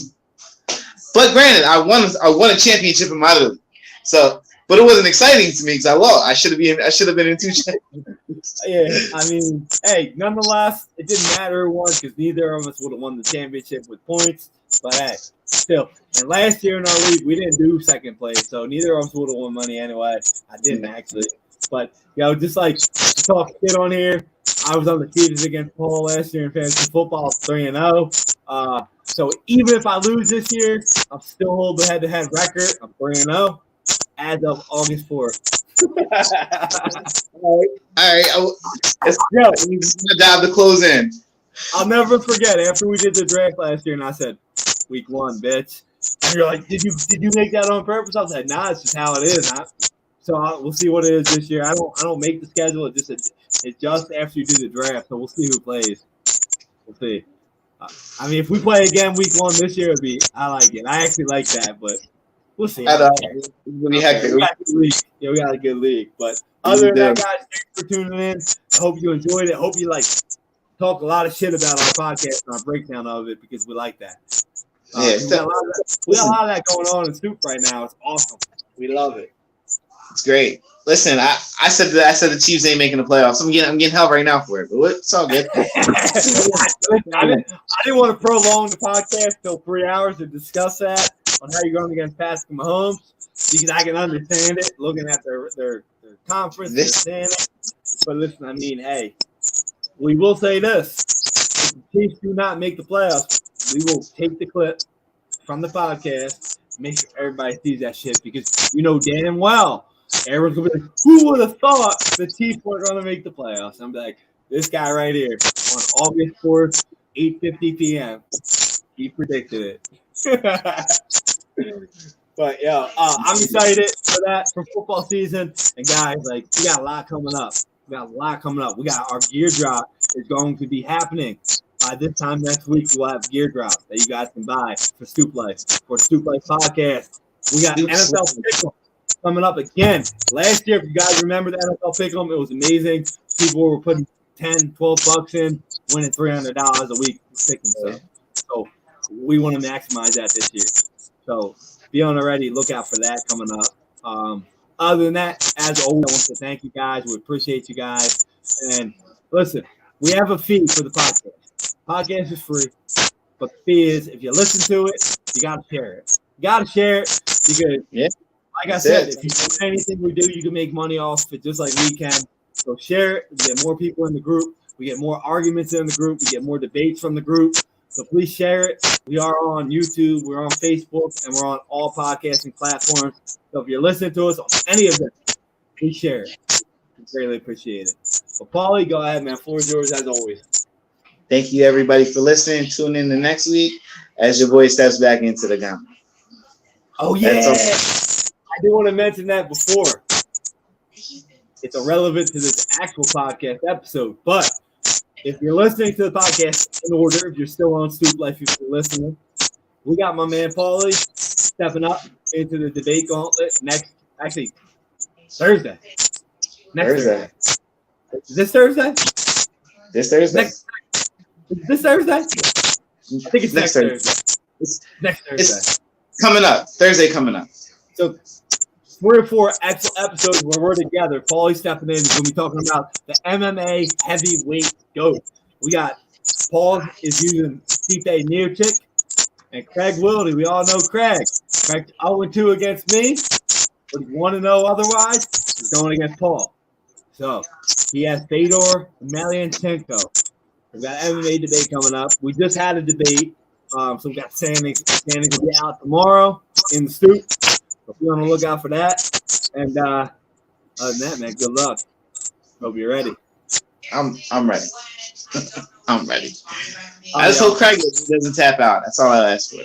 Speaker 1: But granted, I won a championship in my league. So, but it wasn't exciting to me because I lost. I should have been in 2 championships.
Speaker 2: Yeah, I mean, hey, nonetheless, it didn't matter who won because neither of us would have won the championship with points. But hey, still. And last year in our league, we didn't do second place, so neither of us would have won money anyway. I didn't actually. But, just like to talk shit on here, I was undefeated against Paul last year in fantasy football, 3-0. So even if I lose this year, I'm still holding the head-to-head record. I'm 3-0 as of August 4th. All
Speaker 1: right. It's my job to close in.
Speaker 2: I'll never forget after we did the draft last year, and I said, "Week 1, bitch." And you're like, "Did you make that on purpose?" I was like, "Nah, it's just how it is." So we'll see what it is this year. I don't make the schedule. It's just after you do the draft, so we'll see who plays. We'll see. I mean, if we play again week 1 this year, I like it. I actually like that, but we'll see.
Speaker 1: We got
Speaker 2: a good league. But other than that, guys, thanks for tuning in. I hope you enjoyed it. I hope you talk a lot of shit about our podcast and our breakdown of it because we like that. We got a lot of that going on in Stoop right now. It's awesome. We love it.
Speaker 1: It's great. Listen, I said the Chiefs ain't making the playoffs. I'm getting hell right now for it, but it's all good.
Speaker 2: I didn't want to prolong the podcast till 3 hours to discuss that on how you're going against Patrick Mahomes because I can understand it looking at their conference. But listen, I mean, hey, we will say this: if the Chiefs do not make the playoffs, we will take the clip from the podcast, make sure everybody sees that shit because damn well. Everyone's gonna be like, who would have thought the Chiefs were gonna make the playoffs? I'm like, this guy right here on August 4th, 8:50 p.m. He predicted it. But I'm excited for that for football season. And guys, we got a lot coming up. We got our gear drop is going to be happening. By this time next week, we'll have gear drop that you guys can buy for Stoop Life, for Stoop Life Podcast. We got NFL Pick'em coming up again. Last year, if you guys remember the NFL Pick'em, it was amazing. People were putting $10, $12 in, winning $300 a week picking stuff. So we want to maximize that this year. So be on the ready. Look out for that coming up. Other than that, as always, I want to thank you guys. We appreciate you guys. And listen, we have a fee for the podcast. Podcast is free, but the fee is if you listen to it, you got to share it. You got to share it because, like I said, if you do anything we do, you can make money off it just like we can. So share it. We get more people in the group. We get more arguments in the group. We get more debates from the group. So please share it. We are on YouTube. We're on Facebook. And we're on all podcasting platforms. So if you're listening to us on any of them, please share it. We greatly appreciate it. So, Paulie, go ahead, man. Floor is yours as always.
Speaker 1: Thank you, everybody, for listening. Tune in the next week as your boy steps back into the game.
Speaker 2: Oh, yeah. I did want to mention that before. It's irrelevant to this actual podcast episode, but if you're listening to the podcast in order, if you're still on Stoop Life, if you're listening, we got my man Paulie stepping up into the debate gauntlet Thursday. Thursday. Is this Thursday?
Speaker 1: This Thursday.
Speaker 2: Is this Thursday? I think it's next Thursday.
Speaker 1: It's
Speaker 2: Next Thursday.
Speaker 1: It's coming up. Thursday coming up.
Speaker 2: So 3 or 4 episodes where we're together. Paulie stepping in is going to be talking about the MMA heavyweight GOAT. We got Paul is using Stipe Miocic and Craig Wilde. We all know Craig. Craig 0-2 against me, but 1-0 otherwise. He's going against Paul. So he has Fedor Emelianenko. We've got MMA debate coming up. We just had a debate. So we've got standings. Standings will be out tomorrow in the Stoop. So be on the lookout for that. And other than that, man, good luck. Hope you're ready.
Speaker 1: I'm ready. I'm ready. I just hope Craig doesn't tap out. That's all I ask for.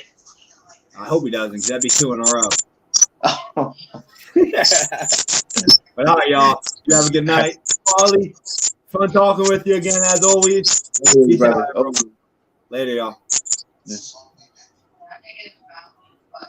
Speaker 2: I hope he doesn't, because that'd be 2 in a row. But all right, y'all. You have a good night. Paulie, fun talking with you again as always.
Speaker 1: Later,
Speaker 2: Later, y'all.
Speaker 1: Yes.